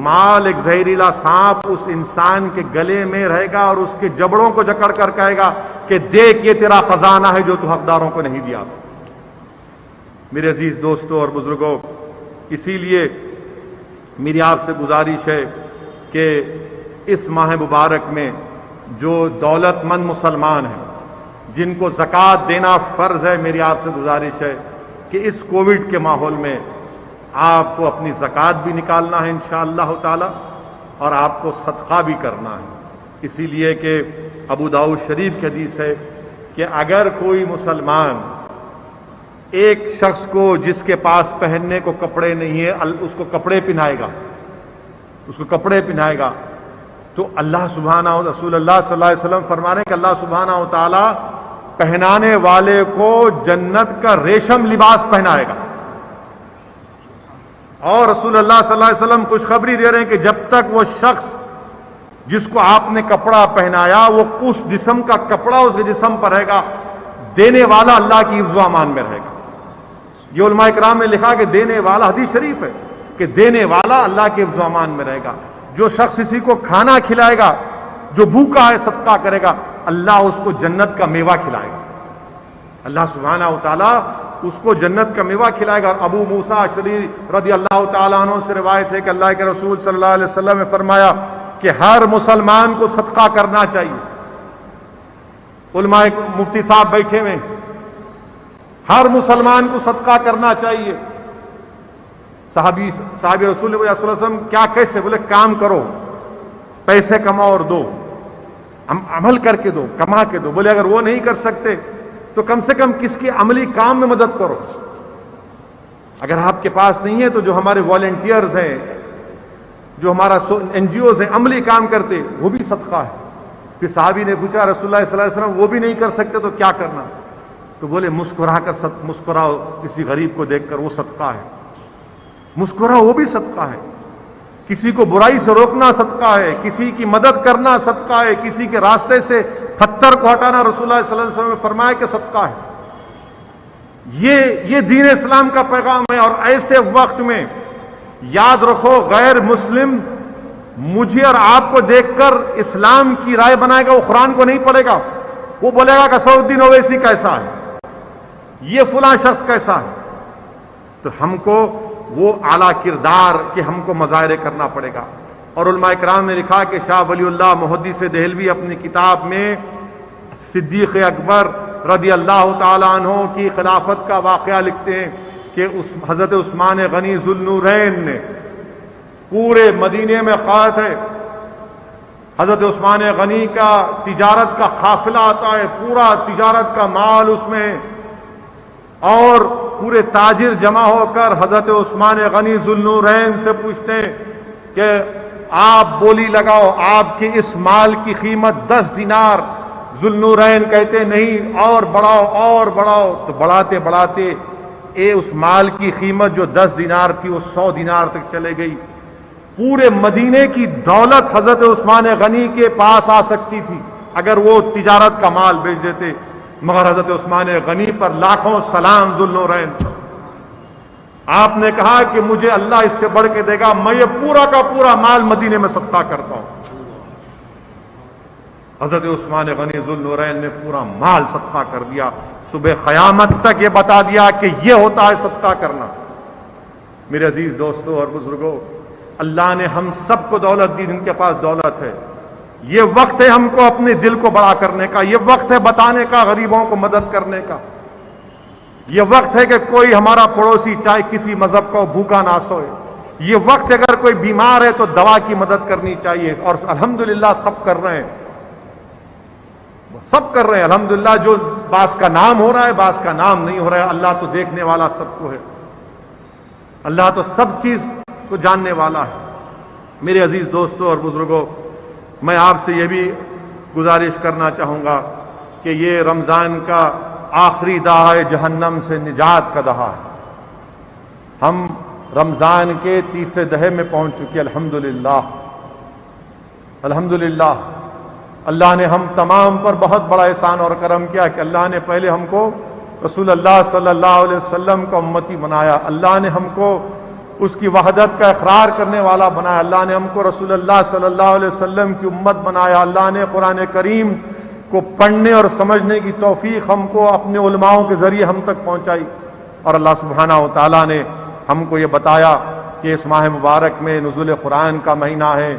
A: مال ایک زہریلا سانپ اس انسان کے گلے میں رہے گا اور اس کے جبڑوں کو جکڑ کر کہے گا کہ دیکھ یہ تیرا خزانہ ہے جو تو حقداروں کو نہیں دیا تھا۔ میرے عزیز دوستوں اور بزرگوں، اسی لیے میری آپ سے گزارش ہے کہ اس ماہ مبارک میں جو دولت مند مسلمان ہیں، جن کو زکوٰۃ دینا فرض ہے، میری آپ سے گزارش ہے کہ اس کووڈ کے ماحول میں آپ کو اپنی زکوٰۃ بھی نکالنا ہے انشاءاللہ تعالی، اور آپ کو صدقہ بھی کرنا ہے۔ اسی لیے کہ ابو داؤد شریف کی حدیث ہے کہ اگر کوئی مسلمان ایک شخص کو جس کے پاس پہننے کو کپڑے نہیں ہے، اس کو کپڑے پہنائے گا، تو اللہ سبحانہ رسول اللہ صلی اللہ علیہ وسلم فرما رہے ہیں کہ اللہ سبحانہ و تعالی پہنانے والے کو جنت کا ریشم لباس پہنائے گا۔ اور رسول اللہ صلی اللہ علیہ وسلم خوشخبری دے رہے ہیں کہ جب تک وہ شخص جس کو آپ نے کپڑا پہنایا وہ اس جسم کا کپڑا اس کے جسم پر رہے گا، دینے والا اللہ کی حفظ و امان میں رہے گا۔ یہ علماء کرام نے لکھا کہ دینے والا، حدیث شریف ہے کہ دینے والا اللہ کے حفظ و امان میں رہے گا۔ جو شخص کسی کو کھانا کھلائے گا، جو بھوکا ہے صدقہ کرے گا، اللہ اس کو جنت کا میوہ کھلائے گا۔ اللہ سبحانہ و تعالی اس کو جنت کا میوہ کھلائے گا۔ اور ابو موسیٰ اشعری رضی اللہ تعالیٰ عنہ سے روایت ہے کہ اللہ کے رسول صلی اللہ علیہ وسلم نے فرمایا کہ ہر مسلمان کو صدقہ کرنا چاہیے۔ علماء مفتی صاحب بیٹھے ہوئے، ہر مسلمان کو صدقہ کرنا چاہیے۔ صحابی رسول اللہ صلی اللہ علیہ وسلم کیا کیسے؟ بولے کام کرو، پیسے کماؤ اور دو، عمل کر کے دو، کما کے دو۔ بولے اگر وہ نہیں کر سکتے تو کم سے کم کس کے عملی کام میں مدد کرو۔ اگر آپ کے پاس نہیں ہے تو جو ہمارے والنٹیئرز ہیں، جو ہمارا NGOs ہیں، عملی کام کرتے، وہ بھی صدقہ ہے۔ پھر صحابی نے پوچھا رسول اللہ صلی اللہ علیہ وسلم وہ بھی نہیں کر سکتے تو کیا کرنا؟ تو بولے مسکراؤ کسی غریب کو دیکھ کر، وہ صدقہ ہے۔ مسکراؤ، وہ بھی صدقہ ہے۔ کسی کو برائی سے روکنا صدقہ ہے، کسی کی مدد کرنا صدقہ ہے، کسی کے راستے سے پتھر کو ہٹانا رسول اللہ صلی اللہ علیہ وسلم نے فرمایا کہ صدقہ ہے. یہ دین اسلام کا پیغام ہے. اور ایسے وقت میں یاد رکھو غیر مسلم مجھے اور آپ کو دیکھ کر اسلام کی رائے بنائے گا. وہ قرآن کو نہیں پڑھے گا, وہ بولے گا کہ سعود الدین اویسی کیسا ہے, یہ فلاں شخص کیسا ہے. تو ہم کو وہ اعلیٰ کردار کہ ہم کو مظاہرے کرنا پڑے گا. اور علماء کرام نے لکھا کہ شاہ ولی اللہ محدث دہلوی اپنی کتاب میں صدیق اکبر رضی اللہ تعالیٰ عنہ کی خلافت کا واقعہ لکھتے ہیں کہ حضرت عثمان غنی ذو النورین نے پورے مدینے میں قائد ہے. حضرت عثمان غنی کا تجارت کا قافلہ آتا ہے, پورا تجارت کا مال اس میں, اور پورے تاجر جمع ہو کر حضرت عثمان غنی ذو النورین سے پوچھتے ہیں کہ آپ بولی لگاؤ, آپ کے اس مال کی قیمت 10 دینار. ذو النورین کہتے نہیں, اور بڑھاؤ اور بڑھاؤ. تو بڑھاتے بڑھاتے اس مال کی قیمت جو 10 دینار تھی وہ 100 دینار تک چلے گئی. پورے مدینے کی دولت حضرت عثمان غنی کے پاس آ سکتی تھی اگر وہ تجارت کا مال بیچ دیتے, مگر حضرت عثمان غنی پر لاکھوں سلام ذو النورین. آپ نے کہا کہ مجھے اللہ اس سے بڑھ کے دے گا, میں یہ پورا کا پورا مال مدینے میں صدقہ کرتا ہوں. حضرت عثمان غنی ذو النورین نے پورا مال صدقہ کر دیا. صبح قیامت تک یہ بتا دیا کہ یہ ہوتا ہے صدقہ کرنا. میرے عزیز دوستوں اور بزرگوں, اللہ نے ہم سب کو دولت دی, جن کے پاس دولت ہے. یہ وقت ہے ہم کو اپنے دل کو بڑا کرنے کا, یہ وقت ہے بتانے کا, غریبوں کو مدد کرنے کا. یہ وقت ہے کہ کوئی ہمارا پڑوسی چاہے کسی مذہب کا بھوکا نہ سوئے. یہ وقت اگر کوئی بیمار ہے تو دوا کی مدد کرنی چاہیے. اور الحمدللہ سب کر رہے ہیں, سب کر رہے ہیں الحمدللہ. جو بعض کا نام ہو رہا ہے, بعض کا نام نہیں ہو رہا ہے. اللہ تو دیکھنے والا سب کو ہے, اللہ تو سب چیز کو جاننے والا ہے. میرے عزیز دوستوں اور بزرگوں, میں آپ سے یہ بھی گزارش کرنا چاہوں گا کہ یہ رمضان کا آخری دہا جہنم سے نجات کا دہا ہے. ہم رمضان کے 30 دہے میں پہنچ چکے الحمدللہ. الحمدللہ اللہ نے ہم تمام پر بہت بڑا احسان اور کرم کیا کہ اللہ نے پہلے ہم کو رسول اللہ صلی اللہ علیہ وسلم کا امتی بنایا. اللہ نے ہم کو اس کی وحدت کا اقرار کرنے والا بنایا. اللہ نے ہم کو رسول اللہ صلی اللہ علیہ وسلم کی امت بنایا. اللہ نے قرآن کریم کو پڑھنے اور سمجھنے کی توفیق ہم کو اپنے علماؤں کے ذریعے ہم تک پہنچائی. اور اللہ سبحانہ و تعالیٰ نے ہم کو یہ بتایا کہ اس ماہ مبارک میں نزول قرآن کا مہینہ ہے.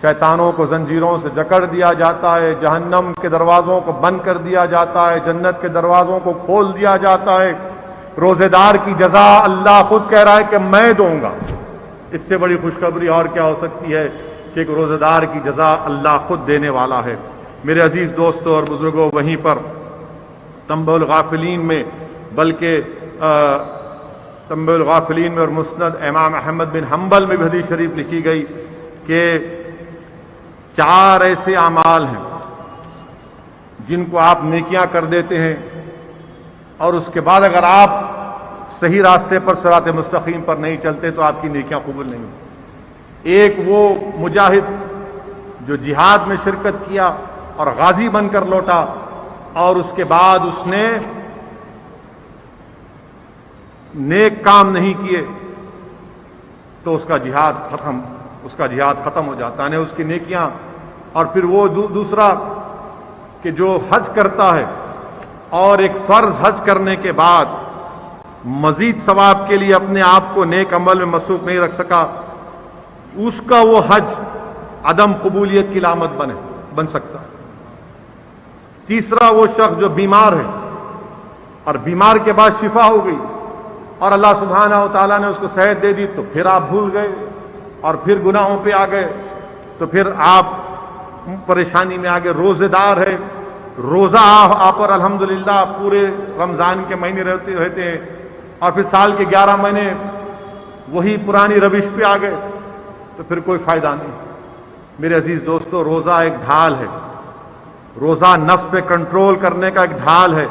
A: شیطانوں کو زنجیروں سے جکڑ دیا جاتا ہے, جہنم کے دروازوں کو بند کر دیا جاتا ہے, جنت کے دروازوں کو کھول دیا جاتا ہے. روزے دار کی جزا اللہ خود کہہ رہا ہے کہ میں دوں گا. اس سے بڑی خوشخبری اور کیا ہو سکتی ہے کہ ایک روزے دار کی جزا اللہ خود دینے والا ہے. میرے عزیز دوستوں اور بزرگوں, وہیں پر تنبیہ الغافلین میں, بلکہ تنبیہ الغافلین میں اور مسند امام احمد بن حنبل میں بھی حدیث شریف لکھی گئی کہ 4 ایسے اعمال ہیں جن کو آپ نیکیاں کر دیتے ہیں اور اس کے بعد اگر آپ صحیح راستے پر صراط مستقیم پر نہیں چلتے تو آپ کی نیکیاں قبول نہیں ہوتی. ایک وہ مجاہد جو جہاد میں شرکت کیا اور غازی بن کر لوٹا اور اس کے بعد اس نے نیک کام نہیں کیے تو اس کا جہاد ختم ہو جاتا ہے, اس کی نیکیاں. اور پھر وہ دوسرا کہ جو حج کرتا ہے اور ایک فرض حج کرنے کے بعد مزید ثواب کے لیے اپنے آپ کو نیک عمل میں مصروف نہیں رکھ سکا, اس کا وہ حج عدم قبولیت کی علامت بن سکتا ہے. تیسرا وہ شخص جو بیمار ہے اور بیمار کے بعد شفا ہو گئی اور اللہ سبحانہ و تعالیٰ نے اس کو صحت دے دی, تو پھر آپ بھول گئے اور پھر گناہوں پہ آ گئے, تو پھر آپ پریشانی میں آ گئے. روزے دار ہے, روزہ آپ پر الحمدللہ پورے رمضان کے مہینے رہتے ہیں اور پھر سال کے 11 مہینے وہی پرانی روش پہ آ گئے, تو پھر کوئی فائدہ نہیں. میرے عزیز دوستو, روزہ ایک ڈھال ہے, روزہ نفس پہ کنٹرول کرنے کا ایک ڈھال ہے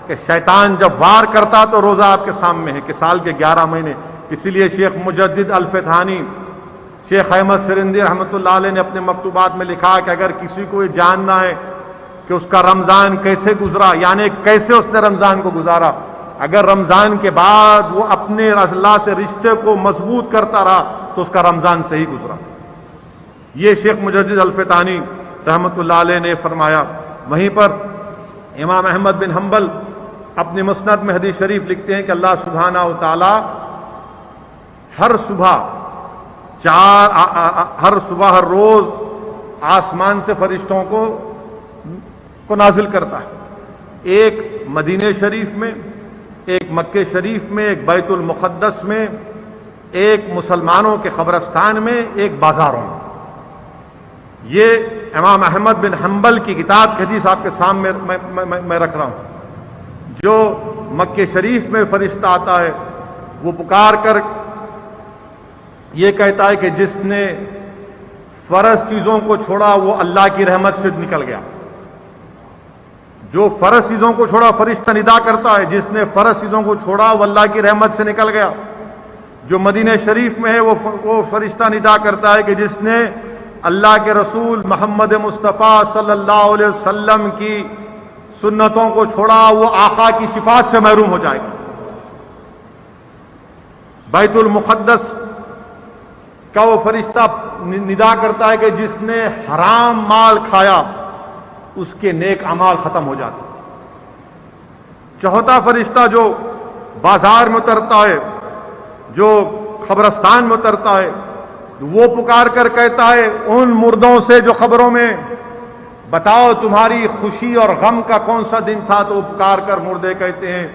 A: کہ شیطان جب وار کرتا تو روزہ آپ کے سامنے ہے کہ سال کے 11 مہینے. اسی لیے شیخ مجدد الفتحانی, شیخ احمد سرندی رحمۃ اللہ علیہ نے اپنے مکتوبات میں لکھا کہ اگر کسی کو یہ جاننا ہے کہ اس کا رمضان کیسے گزرا، یعنی کیسے اس نے رمضان کو گزارا۔ اگر رمضان کے بعد وہ اپنے اللہ سے رشتے کو مضبوط کرتا رہا تو اس کا رمضان صحیح گزرا۔ یہ شیخ مجدد الفتانی رحمۃ اللہ علیہ نے فرمایا۔ وہیں پر امام احمد بن حنبل اپنی مسند میں حدیث شریف لکھتے ہیں کہ اللہ سبحانہ و تعالی ہر صبح ہر روز آسمان سے فرشتوں کو نازل کرتا ہے، ایک مدینہ شریف میں، ایک مکہ شریف میں، ایک بیت المقدس میں، ایک مسلمانوں کے قبرستان میں، ایک بازاروں میں۔ یہ امام احمد بن حنبل کی کتاب کی حدیث آپ کے سامنے میں رکھ رہا ہوں۔ جو مکہ شریف میں فرشتہ آتا ہے وہ پکار کر یہ کہتا ہے کہ جس نے فرض چیزوں کو چھوڑا وہ اللہ کی رحمت سے نکل گیا۔ جو فرض چیزوں کو چھوڑا فرشتہ ندا کرتا ہے، جس نے فرض چیزوں کو چھوڑا وہ اللہ کی رحمت سے نکل گیا۔ جو مدینہ شریف میں ہے وہ فرشتہ ندا کرتا ہے کہ جس نے اللہ کے رسول محمد مصطفیٰ صلی اللہ علیہ وسلم کی سنتوں کو چھوڑا وہ آقا کی شفاعت سے محروم ہو جائے گا۔ بیت المقدس کا وہ فرشتہ ندا کرتا ہے کہ جس نے حرام مال کھایا اس کے نیک اعمال ختم ہو جاتے۔ چوتھا فرشتہ جو بازار میں اترتا ہے، جو قبرستان میں اترتا ہے، وہ پکار کر کہتا ہے ان مردوں سے جو قبروں میں، بتاؤ تمہاری خوشی اور غم کا کون سا دن تھا؟ تو وہ پکار کر مردے کہتے ہیں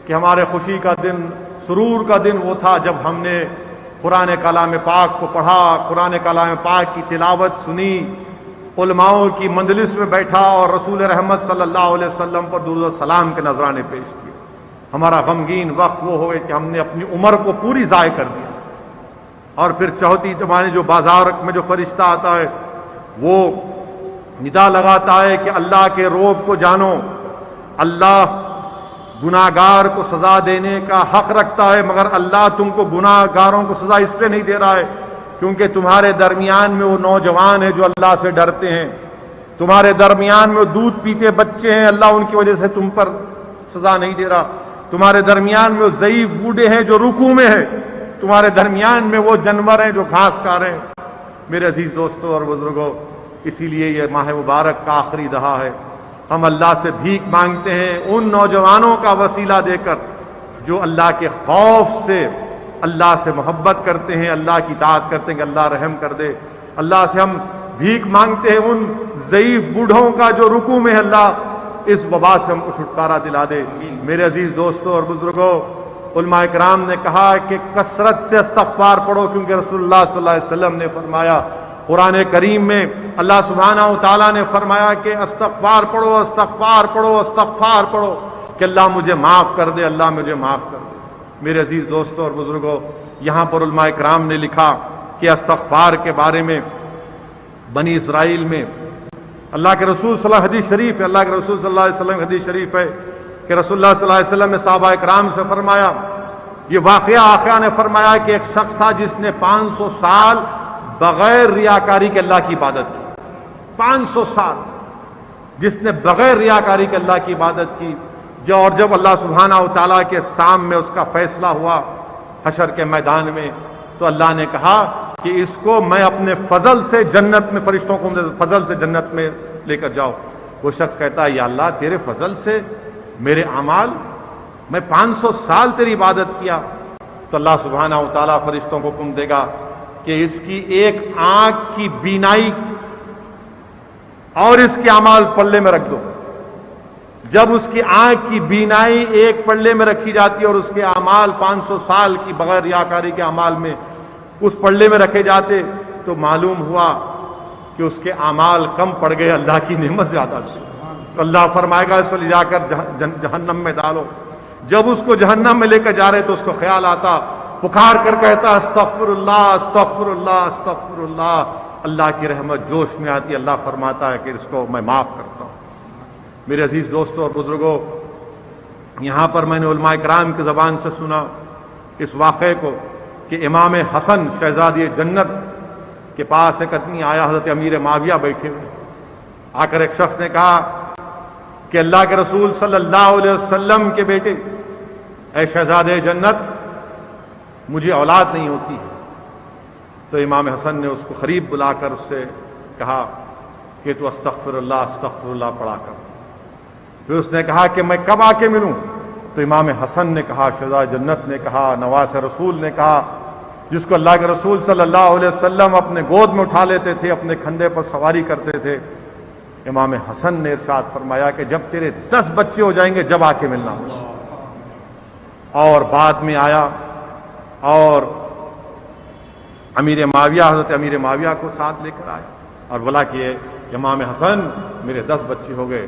A: کہ ہمارے خوشی کا دن، سرور کا دن وہ تھا جب ہم نے قرآن کلام پاک کو پڑھا، قرآن کلام پاک کی تلاوت سنی، علماؤں کی مجلس میں بیٹھا اور رسول رحمت صلی اللہ علیہ وسلم پر درود و سلام کے نذرانے پیش کیے۔ ہمارا غمگین وقت وہ ہوئے کہ ہم نے اپنی عمر کو پوری ضائع کر دیا۔ اور پھر چوتھی زمانے جو بازار میں جو فرشتہ آتا ہے وہ ندا لگاتا ہے کہ اللہ کے روب کو جانو، اللہ گناہگار کو سزا دینے کا حق رکھتا ہے، مگر اللہ تم کو گناہگاروں کو سزا اس لیے نہیں دے رہا ہے کیونکہ تمہارے درمیان میں وہ نوجوان ہیں جو اللہ سے ڈرتے ہیں، تمہارے درمیان میں وہ دودھ پیتے بچے ہیں، اللہ ان کی وجہ سے تم پر سزا نہیں دے رہا، تمہارے درمیان میں وہ ضعیف بوڑھے ہیں جو رکوع میں ہیں، تمہارے درمیان میں وہ جانور ہیں جو گھاس کھا رہے ہیں۔ میرے عزیز دوستوں اور بزرگوں، اسی لیے یہ ماہ مبارک کا آخری دہا ہے، ہم اللہ سے بھیک مانگتے ہیں ان نوجوانوں کا وسیلہ دے کر جو اللہ کے خوف سے اللہ سے محبت کرتے ہیں، اللہ کی اطاعت کرتے ہیں کہ اللہ رحم کر دے۔ اللہ سے ہم بھیک مانگتے ہیں ان ضعیف بوڑھوں کا جو رکوع میں ہے، اللہ اس وبا سے ہم کو چھٹکارا دلا دے۔ میرے عزیز دوستوں اور بزرگوں، علماء اکرام نے کہا کہ کثرت سے استغفار پڑھو، کیونکہ رسول اللہ صلی اللہ علیہ وسلم نے فرمایا، قرآن کریم میں اللہ سبحانہ و تعالیٰ نے فرمایا کہ استغفار پڑھو، استغفار پڑھو، استغفار پڑھو کہ اللہ مجھے معاف کر دے، اللہ مجھے معاف کر دے۔ میرے عزیز دوستوں اور بزرگوں، یہاں پر علماء اکرام نے لکھا کہ استغفار کے بارے میں بنی اسرائیل میں اللہ کے رسول صلی اللہ علیہ وسلم حدیث شریف ہے، اللہ کے رسول صلی اللہ علیہ وسلم حدیث شریف ہے کہ رسول اللہ صلی اللہ علیہ وسلم نے صحابہ اکرام سے فرمایا، یہ واقعہ آقا نے فرمایا کہ ایک شخص تھا جس نے 500 سال بغیر ریاکاری کے اللہ کی عبادت کی، 500 سال جس نے بغیر ریاکاری کے اللہ کی عبادت کی، اور جب اللہ سبحانہ و تعالیٰ کے سام میں اس کا فیصلہ ہوا حشر کے میدان میں، تو اللہ نے کہا کہ اس کو میں اپنے فضل سے جنت میں، فرشتوں کو فضل سے جنت میں لے کر جاؤ۔ وہ شخص کہتا ہے یا اللہ تیرے فضل سے میرے اعمال، میں 500 سال تیری عبادت کیا، تو اللہ سبحانہ و تعالیٰ فرشتوں کو حکم دے گا کہ اس کی ایک آنکھ کی بینائی اور اس کے اعمال پلے میں رکھ دو۔ جب اس کی آنکھ کی بینائی ایک پلے میں رکھی جاتی ہے اور اس کے اعمال 500 سال کی بغیر ریاکاری کے اعمال میں اس پلے میں رکھے جاتے، تو معلوم ہوا کہ اس کے اعمال کم پڑ گئے، اللہ کی نعمت زیادہ تھی۔ تو اللہ فرمائے گا اس کو لے جا کر جہنم میں ڈالو۔ جب اس کو جہنم میں لے کر جا رہے تو اس کو خیال آتا، پکار کر کہتا استغفر اللہ استغفر اللہ استغفر اللہ، اللہ کی رحمت جوش میں آتی، اللہ فرماتا ہے کہ اس کو میں معاف کرتا ہوں۔ میرے عزیز دوستوں اور بزرگوں، یہاں پر میں نے علماء کرام کی زبان سے سنا اس واقعے کو کہ امام حسن شہزادی جنت کے پاس ایک آدمی آیا، حضرت امیر معاویہ بیٹھے ہوئے، آ کر ایک شخص نے کہا کہ اللہ کے رسول صلی اللہ علیہ وسلم کے بیٹے اے شہزادے جنت، مجھے اولاد نہیں ہوتی ہے۔ تو امام حسن نے اس کو قریب بلا کر اس سے کہا کہ تو استغفر اللہ پڑھا کر۔ پھر اس نے کہا کہ میں کب آ کے ملوں؟ تو امام حسن نے کہا، شہزادہ جنت نے کہا، نواس رسول نے کہا، جس کو اللہ کے رسول صلی اللہ علیہ وسلم اپنے گود میں اٹھا لیتے تھے، اپنے کھندے پر سواری کرتے تھے، امام حسن نے ارشاد فرمایا کہ جب تیرے 10 بچے ہو جائیں گے جب آ کے ملنا مجھ سے۔ اور بعد میں آیا اور حضرت امیر معاویہ کو ساتھ لے کر آئے اور بولا کہ امام حسن میرے 10 بچے ہو گئے۔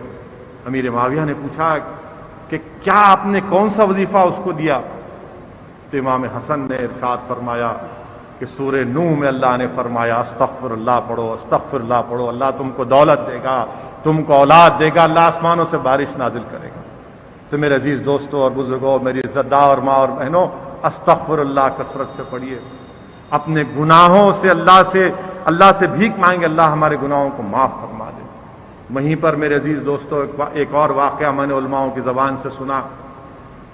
A: امیر معاویہ نے پوچھا کہ کیا آپ نے کون سا وظیفہ اس کو دیا؟ تو امام حسن نے ارشاد فرمایا کہ سورہ نوح میں اللہ نے فرمایا استغفر اللہ پڑھو، اللہ تم کو دولت دے گا، تم کو اولاد دے گا، اللہ آسمانوں سے بارش نازل کرے گا۔ تو میرے عزیز دوستوں اور بزرگوں، میری عزت دار اور ماں اور بہنوں، استغفر اللہ کثرت سے پڑھیے، اپنے گناہوں سے اللہ سے بھیک مانگے، اللہ ہمارے گناہوں کو معاف فرما دے۔ وہیں پر میرے عزیز دوستوں ایک اور واقعہ میں نے علماؤں کی زبان سے سنا۔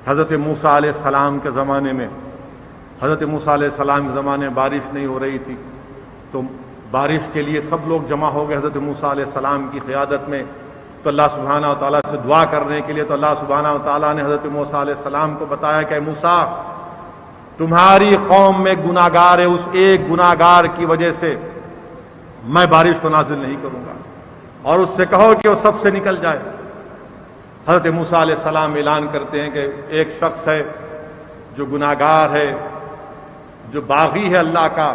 A: حضرت موسیٰ علیہ السلام کے زمانے میں بارش نہیں ہو رہی تھی، تو بارش کے لیے سب لوگ جمع ہو گئے حضرت موسیٰ علیہ السلام کی قیادت میں۔ تو اللہ سبحانہ و تعالیٰ سے دعا کرنے کے لیے تو اللہ سبحانہ و تعالیٰ نے حضرت موسیٰ علیہ السلام کو بتایا کہ موسیٰ، تمہاری قوم میں گناہگار ہے، اس ایک گناہگار کی وجہ سے میں بارش کو نازل نہیں کروں گا، اور اس سے کہو کہ وہ سب سے نکل جائے۔ حضرت موسیٰ علیہ السلام اعلان کرتے ہیں کہ ایک شخص ہے جو گناہگار ہے، جو باغی ہے اللہ کا،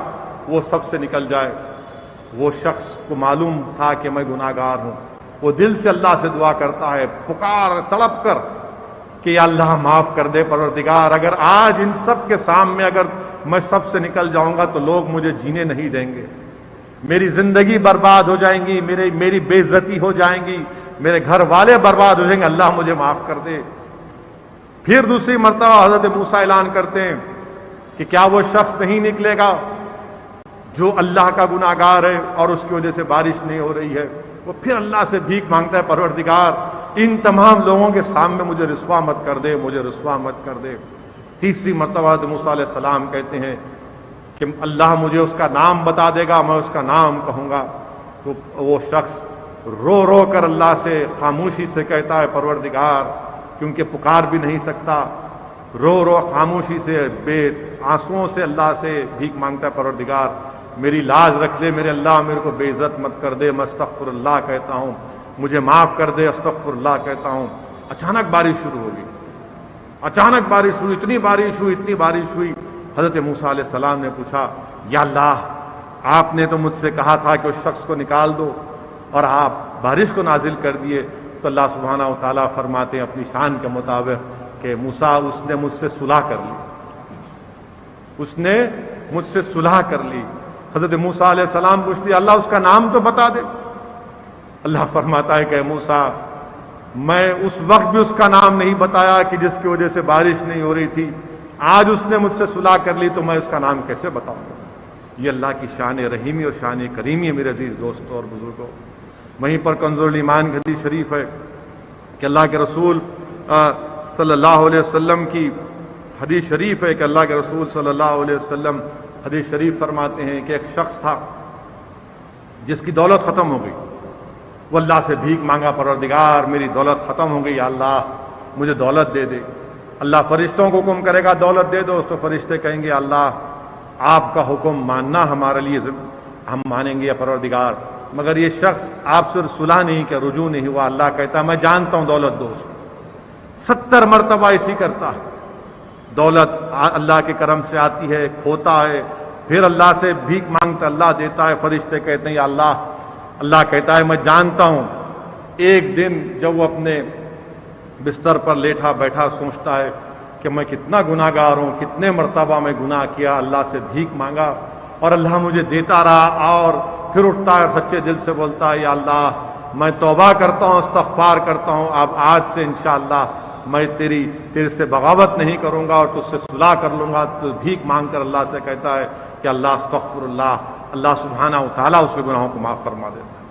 A: وہ سب سے نکل جائے۔ وہ شخص کو معلوم تھا کہ میں گناہگار ہوں، وہ دل سے اللہ سے دعا کرتا ہے، پکار تڑپ کر کہ یا اللہ معاف کر دے پروردگار، اگر آج ان سب کے سامنے اگر میں سب سے نکل جاؤں گا تو لوگ مجھے جینے نہیں دیں گے، میری زندگی برباد ہو جائیں گی، میری بے عزتی ہو جائیں گی، میرے گھر والے برباد ہو جائیں گے، اللہ مجھے معاف کر دے۔ پھر دوسری مرتبہ حضرت موسیٰ اعلان کرتے ہیں کہ کیا وہ شخص نہیں نکلے گا جو اللہ کا گناہگار ہے اور اس کی وجہ سے بارش نہیں ہو رہی ہے؟ وہ پھر اللہ سے بھیک مانگتا ہے، پروردگار ان تمام لوگوں کے سامنے مجھے رسوا مت کر دے۔ تیسری مرتبہ حضرت موسیٰ علیہ السلام کہتے ہیں کہ اللہ مجھے اس کا نام بتا دے گا، میں اس کا نام کہوں گا۔ تو وہ شخص رو رو کر اللہ سے خاموشی سے کہتا ہے، پروردگار، کیونکہ پکار بھی نہیں سکتا، رو رو خاموشی سے بے آنسوؤں سے اللہ سے بھیک مانگتا ہے، پروردگار میری لاج رکھ لے، میرے اللہ میرے کو بے عزت مت کر دے، میں استغفر اللہ کہتا ہوں، مجھے معاف کر دے، استغفر اللہ کہتا ہوں۔ اچانک بارش شروع ہو گئی، اچانک بارش ہوئی، اتنی بارش ہوئی۔ حضرت موسیٰ علیہ السلام نے پوچھا، یا اللہ، آپ نے تو مجھ سے کہا تھا کہ اس شخص کو نکال دو اور آپ بارش کو نازل کر دیے۔ تو اللہ سبحانہ و تعالیٰ فرماتے ہیں اپنی شان کے مطابق کہ موسیٰ، اس نے مجھ سے صلح کر لی۔ حضرت موسیٰ علیہ السلام پوچھتے اللہ اس کا نام تو بتا دے۔ اللہ فرماتا ہے کہ موسیٰ، میں اس وقت بھی اس کا نام نہیں بتایا کہ جس کی وجہ سے بارش نہیں ہو رہی تھی، آج اس نے مجھ سے صلح کر لی تو میں اس کا نام کیسے بتاؤں گا؟ یہ اللہ کی شان رحیمی اور شان کریمی ہے میرے عزیز دوستوں اور بزرگوں۔ وہیں پر کنز الایمان کی حدیث شریف ہے کہ اللہ کے رسول صلی اللہ علیہ وسلم کی حدیث شریف ہے کہ اللہ کے رسول صلی اللہ علیہ وسلم حدیث شریف فرماتے ہیں کہ ایک شخص تھا جس کی دولت ختم ہو گئی، وہ اللہ سے بھیک مانگا، پروردگار میری دولت ختم ہو گئی، یا اللہ مجھے دولت دے دے۔ اللہ فرشتوں کو حکم کرے گا دولت دے دو، تو فرشتے کہیں گے اللہ آپ کا حکم ماننا ہمارے لیے ہم مانیں گے یا پروردگار، مگر یہ شخص آپ سے صلح نہیں کیا، رجوع نہیں ہوا۔ اللہ کہتا ہے میں جانتا ہوں دولت دو۔ 70 مرتبہ اسی کرتا ہے، دولت اللہ کے کرم سے آتی ہے، کھوتا ہے، پھر اللہ سے بھیک مانگتا، اللہ دیتا ہے، فرشتے کہتے ہیں یا اللہ، اللہ کہتا ہے میں جانتا ہوں۔ ایک دن جب وہ اپنے بستر پر لیٹا بیٹھا سوچتا ہے کہ میں کتنا گناہگار ہوں، کتنے مرتبہ میں گناہ کیا، اللہ سے بھیک مانگا اور اللہ مجھے دیتا رہا، اور پھر اٹھتا ہے سچے دل سے بولتا ہے یا اللہ میں توبہ کرتا ہوں، استغفار کرتا ہوں، اب آج سے انشاءاللہ میں تیرے سے بغاوت نہیں کروں گا اور تجھ سے صلح کر لوں گا۔ تو بھیک مانگ کر اللہ سے کہتا ہے کہ اللہ استغفر اللہ، اللہ سبحانہ و تعالیٰ اس کے گناہوں کو معاف فرما دیتا ہے۔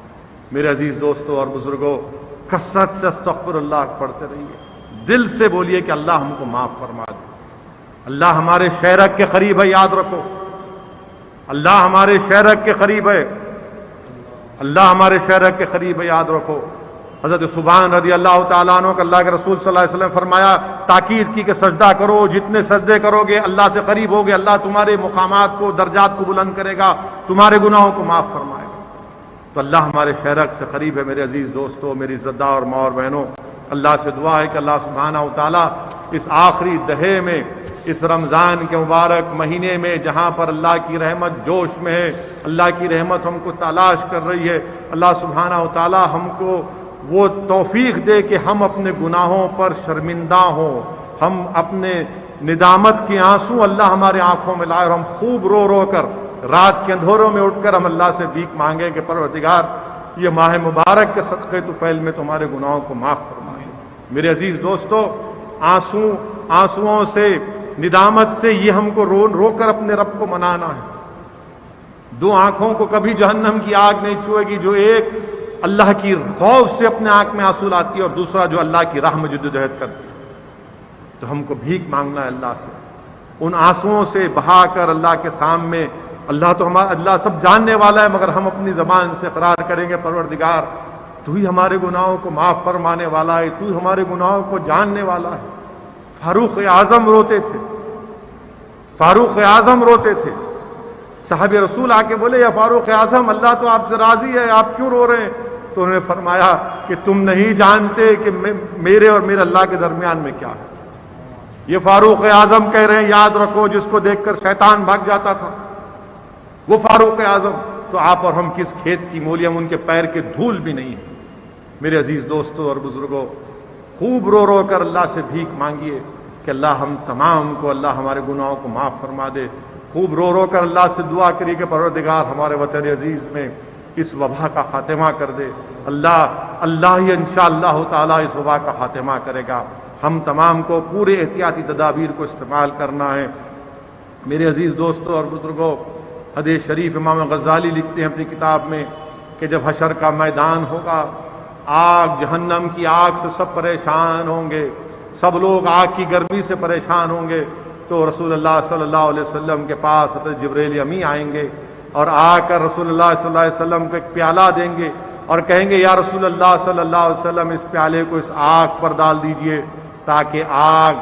A: میرے عزیز دوستوں اور بزرگوں، کثرت سے استغفر اللہ پڑھتے رہیے، دل سے بولیے کہ اللہ ہم کو معاف فرما دے۔ اللہ ہمارے شہرک کے قریب ہے، یاد رکھو، اللہ ہمارے شہرک کے قریب ہے، اللہ ہمارے شہرک کے قریب ہے، یاد رکھو۔ حضرت سبحان رضی اللہ تعالیٰ عنہ کہ اللہ کے رسول صلی اللہ علیہ وسلم فرمایا، تاکید کی کہ سجدہ کرو، جتنے سجدے کرو گے اللہ سے قریب ہوگے، اللہ تمہارے مقامات کو، درجات کو بلند کرے گا، تمہارے گناہوں کو معاف فرمائے گا۔ تو اللہ ہمارے شہرک سے قریب ہے۔ میرے عزیز دوستو، میری عزتدار اور ماں اور بہنوں، اللہ سے دعا ہے کہ اللہ سبحانہ و تعالیٰ اس آخری دہے میں، اس رمضان کے مبارک مہینے میں جہاں پر اللہ کی رحمت جوش میں ہے، اللہ کی رحمت ہم کو تلاش کر رہی ہے، اللہ سبحانہ و تعالیٰ ہم کو وہ توفیق دے کہ ہم اپنے گناہوں پر شرمندہ ہوں، ہم اپنے ندامت کے آنسو اللہ ہمارے آنکھوں میں لائے، اور ہم خوب رو رو کر رات کے اندھوروں میں اٹھ کر ہم اللہ سے بھیک مانگیں کہ پروردگار یہ ماہ مبارک کے صدقے طفیل میں تمہارے گناہوں کو معاف فرمائے۔ میرے عزیز دوستو، آنسوؤں سے، ندامت سے یہ ہم کو رو رو کر اپنے رب کو منانا ہے۔ دو آنکھوں کو کبھی جہنم کی آگ نہیں چھوئے گی، جو ایک اللہ کی خوف سے اپنے آنکھ میں آنسو لاتی ہے اور دوسرا جو اللہ کی راہ میں جدوجہد کرتی ہے۔ تو ہم کو بھیک مانگنا ہے اللہ سے، ان آنسوؤں سے بہا کر اللہ کے سامنے۔ اللہ تو ہمارا، اللہ سب جاننے والا ہے، مگر ہم اپنی زبان سے اقرار کریں گے پروردگار تو ہی ہمارے گناہوں کو معاف فرمانے والا ہے، تو ہی ہمارے گناہوں کو جاننے والا ہے۔ فاروق اعظم روتے تھے، فاروق اعظم روتے تھے۔ صاحب رسول آ کے بولے، یا فاروق اعظم، اللہ تو آپ سے راضی ہے، آپ کیوں رو رہے ہیں؟ تو انہوں نے فرمایا کہ تم نہیں جانتے کہ میرے اور میرے اللہ کے درمیان میں کیا ہے۔ یہ فاروق اعظم کہہ رہے ہیں، یاد رکھو، جس کو دیکھ کر شیطان بھاگ جاتا تھا وہ فاروق اعظم، تو آپ اور ہم کس کھیت کی مولی، ہم ان کے پیر کے دھول بھی نہیں ہیں۔ میرے عزیز دوستوں اور بزرگوں، خوب رو رو کر اللہ سے بھیک مانگیے کہ اللہ ہم تمام کو، اللہ ہمارے گناہوں کو معاف فرما دے۔ خوب رو رو کر اللہ سے دعا کریے کہ پروردگار ہمارے وطن عزیز میں اس وبا کا خاتمہ کر دے۔ اللہ ہی انشاءاللہ تعالی اس وبا کا خاتمہ کرے گا۔ ہم تمام کو پورے احتیاطی تدابیر کو استعمال کرنا ہے۔ میرے عزیز دوستوں اور بزرگوں، حدیث شریف امام غزالی لکھتے ہیں اپنی کتاب میں کہ جب حشر کا میدان ہوگا، آگ، جہنم کی آگ سے سب پریشان ہوں گے، سب لوگ آگ کی گرمی سے پریشان ہوں گے، تو رسول اللہ صلی اللہ علیہ وسلم کے پاس حضرت جبریل امی آئیں گے اور آ کر رسول اللہ صلی اللہ علیہ وسلم کو ایک پیالہ دیں گے اور کہیں گے، یا رسول اللہ صلی اللہ علیہ وسلم، اس پیالے کو اس آگ پر ڈال دیجئے تاکہ آگ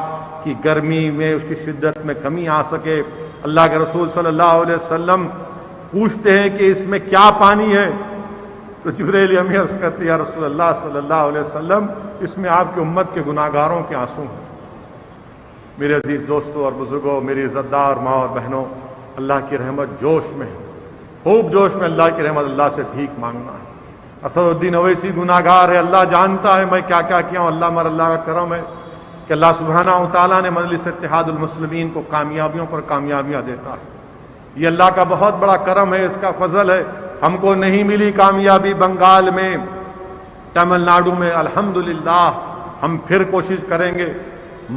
A: کی گرمی میں، اس کی شدت میں کمی آ سکے۔ اللہ کے رسول صلی اللہ علیہ وسلم پوچھتے ہیں کہ اس میں کیا پانی ہے؟ تو جبریل امی عرض کرتے، یا رسول اللہ صلی اللہ علیہ وسلم، اس میں آپ کی امت کے گناہگاروں کے آنسو ہیں۔ میرے عزیز دوستوں اور بزرگوں، میری عزتدار ماں اور بہنوں، اللہ کی رحمت جوش میں ہے، خوب جوش میں اللہ کی رحمت، اللہ سے بھیک مانگنا ہے۔ اسد الدین اویسی گناہگار ہے، اللہ جانتا ہے میں کیا کیا کیا ہوں، اللہ کا کرم ہے کہ اللہ سبحانہ و تعالیٰ نے مجلس اتحاد المسلمین کو کامیابیوں پر کامیابیاں دیتا ہے۔ یہ اللہ کا بہت بڑا کرم ہے، اس کا فضل ہے۔ ہم کو نہیں ملی کامیابی بنگال میں، تمل ناڈو میں، الحمدللہ ہم پھر کوشش کریں گے۔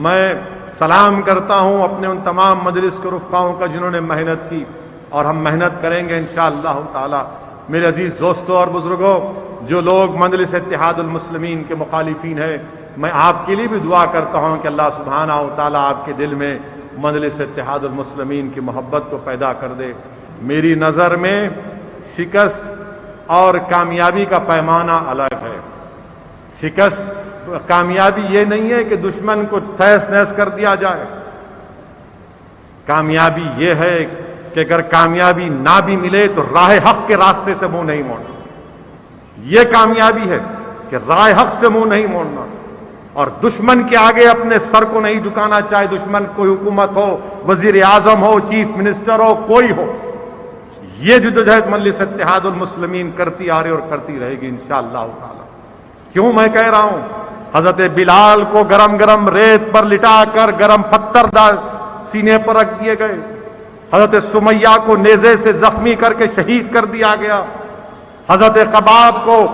A: میں سلام کرتا ہوں اپنے ان تمام مجلس کے رفقاؤں کا جنہوں نے محنت کی، اور ہم محنت کریں گے انشاءاللہ تعالی۔ میرے عزیز دوستوں اور بزرگوں، جو لوگ مجلس اتحاد المسلمین کے مخالفین ہیں، میں آپ کے لیے بھی دعا کرتا ہوں کہ اللہ سبحانہ و تعالی آپ کے دل میں مجلس اتحاد المسلمین کی محبت کو پیدا کر دے۔ میری نظر میں شکست اور کامیابی کا پیمانہ الگ ہے۔ شکست، کامیابی یہ نہیں ہے کہ دشمن کو تہس نہس کر دیا جائے، کامیابی یہ ہے کہ اگر کامیابی نہ بھی ملے تو راہ حق کے راستے سے منہ نہیں موڑنا۔ یہ کامیابی ہے کہ راہ حق سے منہ نہیں موڑنا، اور دشمن کے آگے اپنے سر کو نہیں جھکانا، چاہے دشمن کوئی حکومت ہو، وزیر اعظم ہو، چیف منسٹر ہو، کوئی ہو۔ یہ جدوجہد مجلس اتحاد المسلمین کرتی آ رہی اور کرتی رہے گی انشاءاللہ تعالی۔ کیوں میں کہہ رہا ہوں؟ حضرت بلال کو گرم گرم ریت پر لٹا کر گرم پتھر سینے پر رکھ دیے گئے، حضرت سمیہ کو نیزے سے زخمی کر کے شہید کر دیا گیا، حضرت قباب کو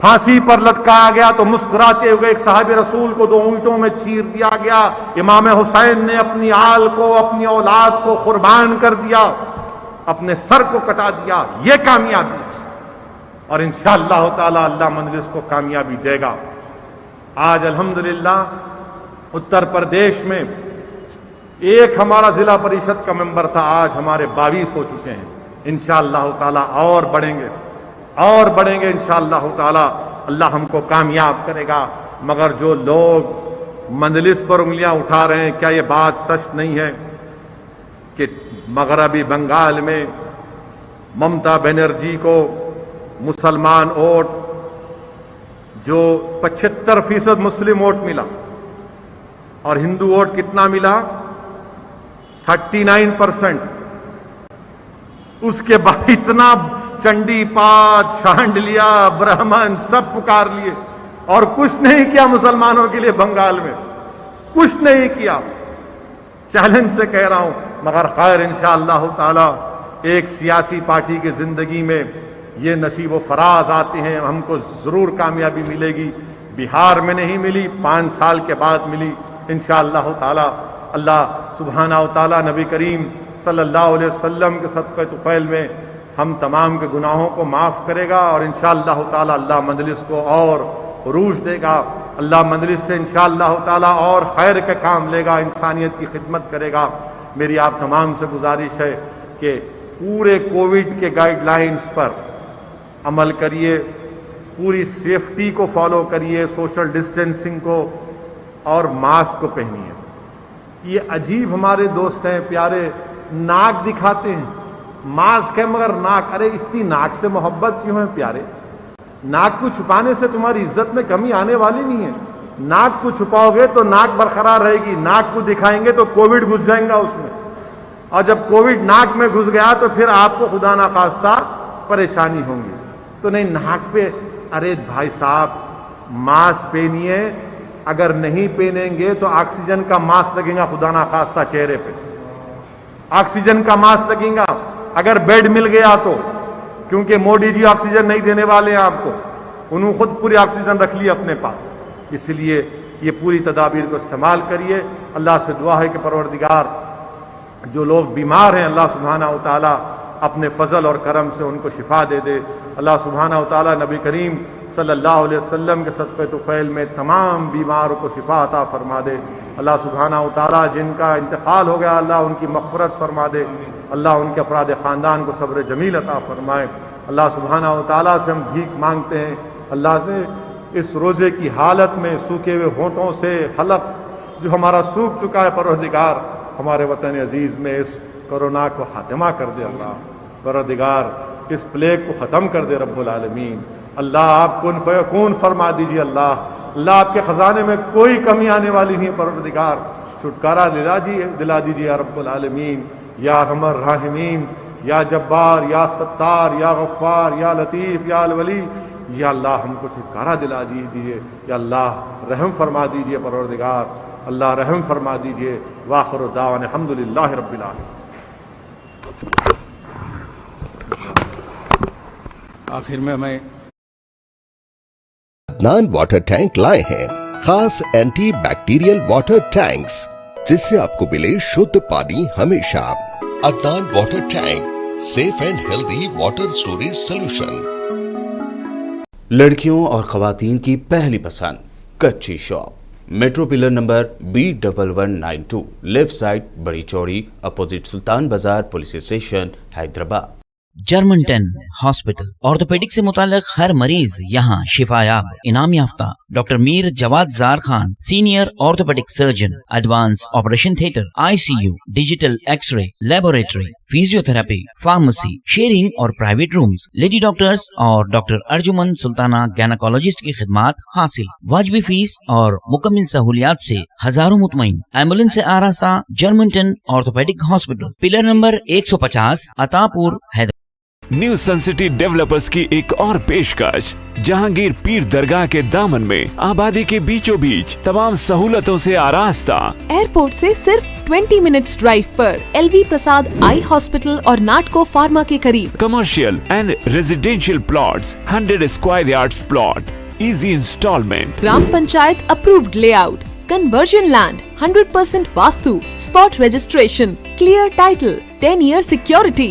A: پھانسی پر لٹکایا گیا تو مسکراتے ہوئے ایک صحابی رسول کو 2 اونٹوں میں چیر دیا گیا، امام حسین نے اپنی آل کو، اپنی اولاد کو قربان کر دیا، اپنے سر کو کٹا دیا۔ یہ کامیابی، اور انشاءاللہ تعالی اللہ مجلس کو کامیابی دے گا۔ آج الحمدللہ اتر پردیش میں ایک ہمارا ضلع پریشد کا ممبر تھا، آج ہمارے 22 ہو چکے ہیں۔ انشاءاللہ تعالی اور بڑھیں گے انشاءاللہ تعالی، اللہ ہم کو کامیاب کرے گا۔ مگر جو لوگ مجلس پر انگلیاں اٹھا رہے ہیں، کیا یہ بات سچ نہیں ہے کہ مغربی بنگال میں ممتا بنرجی کو مسلمان ووٹ جو 75% مسلم ووٹ ملا اور ہندو ووٹ کتنا ملا؟ 39%۔ اس کے بعد اتنا چنڈی پات، شانڈلیا، برہمن سب پکار لیے اور کچھ نہیں کیا مسلمانوں کے لیے بنگال میں، کچھ نہیں کیا۔ چیلنج سے کہہ رہا ہوں، مگر خیر انشاءاللہ تعالی ایک سیاسی پارٹی کی زندگی میں یہ نصیب و فراز آتے ہیں، ہم کو ضرور کامیابی ملے گی۔ بہار میں نہیں ملی، 5 سال کے بعد ملی انشاءاللہ تعالی۔ اللہ سبحانہ و تعالی نبی کریم صلی اللہ علیہ وسلم کے صدقہ طفیل میں ہم تمام کے گناہوں کو معاف کرے گا، اور انشاءاللہ تعالی اللہ مجلس کو اور عروج دے گا۔ اللہ مجلس سے انشاءاللہ تعالی اور خیر کے کام لے گا، انسانیت کی خدمت کرے گا۔ میری آپ تمام سے گزارش ہے کہ پورے کووڈ کے گائیڈ لائنز پر عمل کریے، پوری سیفٹی کو فالو کریے، سوشل ڈسٹینسنگ کو، اور ماسک کو پہنیے۔ یہ عجیب ہمارے دوست ہیں پیارے، ناک دکھاتے ہیں، ماسک ہے مگر ناک، ارے اتنی ناک سے محبت کیوں ہے پیارے؟ ناک کو چھپانے سے تمہاری عزت میں کمی آنے والی نہیں ہے۔ ناک کو چھپاؤ گے تو ناک برقرار رہے گی، ناک کو دکھائیں گے تو کووڈ گھس جائیں گا اس میں، اور جب کووڈ ناک میں گھس گیا تو پھر آپ کو خدا نخواستہ پریشانی ہوں گی۔ تو نہیں ناک پہ، ارے بھائی صاحب ماسک پہنیے، اگر نہیں پہنیں گے تو آکسیجن کا ماسک لگے گا خدا نخواستہ چہرے پہ، آکسیجن کا ماسک لگے گا اگر بیڈ مل گیا تو، کیونکہ مودی جی آکسیجن نہیں دینے والے ہیں آپ کو، انہوں خود پوری آکسیجن رکھ لی اپنے پاس۔ اس لیے یہ پوری تدابیر کو استعمال کریے۔ اللہ سے دعا ہے کہ پروردگار جو لوگ بیمار ہیں اللہ سبحانہ و تعالی اپنے فضل اور کرم سے ان کو شفا دے دے۔ اللہ سبحانہ و تعالی نبی کریم صلی اللہ علیہ وسلم کے صدقہ طفیل میں تمام بیماروں کو شفا عطا فرما دے۔ اللہ سبحانہ و تعالی جن کا انتقال ہو گیا اللہ ان کی مغفرت فرما دے، اللہ ان کے افراد خاندان کو صبر جمیل عطا فرمائے۔ اللہ سبحانہ و تعالی سے ہم بھیک مانگتے ہیں، اللہ سے اس روزے کی حالت میں سوکھے ہوئے ہونٹوں سے حلق جو ہمارا سوکھ چکا ہے، پروردگار ہمارے وطن عزیز میں اس کورونا کو خاتمہ کر دے۔ اللہ پروردگار اس پلیگ کو ختم کر دے رب العالمین۔ اللہ آپ کن فیکون فرما دیجیے۔ اللہ آپ کے خزانے میں کوئی کمی آنے والی نہیں، پروردگار چھٹکارا دلا دیجیے یا رب العالمین، یا ارحم الراحمین، یا جبار، یا ستار، یا غفار، یا لطیف، یا الولی، یا اللہ ہم کو چھٹکارا دلا دیجیے، یا اللہ رحم فرما دیجیے پروردگار، اللہ رحم فرما دیجیے۔ وآخر دعوانا الحمدللہ رب العالمین۔
B: آخر میں
C: عدنان واٹر ٹینک لائے ہیں، خاص اینٹی بیکٹیریل واٹر ٹینکس جس سے آپ کو ملے شدھ پانی ہمیشہ۔ Adnan water tank, safe and healthy water storage solution.
D: لڑکیوں اور خواتین کی پہلی پسند کچی shop, metro pillar number B1192، left side بڑی چوڑی، opposite Sultan Bazaar police station, Hyderabad.
E: جرمنٹن ہاسپٹل، آرتھوپیڈک سے متعلق ہر مریض یہاں شفا یاب۔ انعام یافتہ ڈاکٹر میر جواد زار Khan, senior orthopaedic surgeon, advance operation theatre, ICU، digital X ray, laboratory, physio therapy, pharmacy, sharing اور پرائیویٹ رومز، لیڈی ڈاکٹرز اور ڈاکٹر ارجمن سلطانہ گینیکولوجسٹ کی خدمات حاصل، واجبی فیس اور مکمل سہولیات سے ہزاروں مطمئن، ایمبولینس سے آراستہ۔ جرمنٹن آرتھوپیڈک ہاسپٹل، پلر نمبر 150، عطا پور، حیدرآباد۔
F: نیو سن سٹی ڈیولپرز کی ایک اور پیشکش، جہانگیر پیر درگاہ کے دامن میں آبادی کے بیچوں بیچ تمام سہولتوں سے آراستہ،
G: ایئرپورٹ سے صرف 20 منٹس ڈرائیو پر، LV پرساد آئی ہاسپٹل اور ناٹکو فارما کے قریب۔
F: Commercial and residential plots, 100 square yards plot, easy installment,
G: gram panchayat approved layout, conversion land, 100% vastu, spot registration, clear title, 10-year security.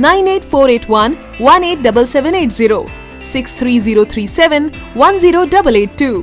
G: 98481 187780, 63037 10882।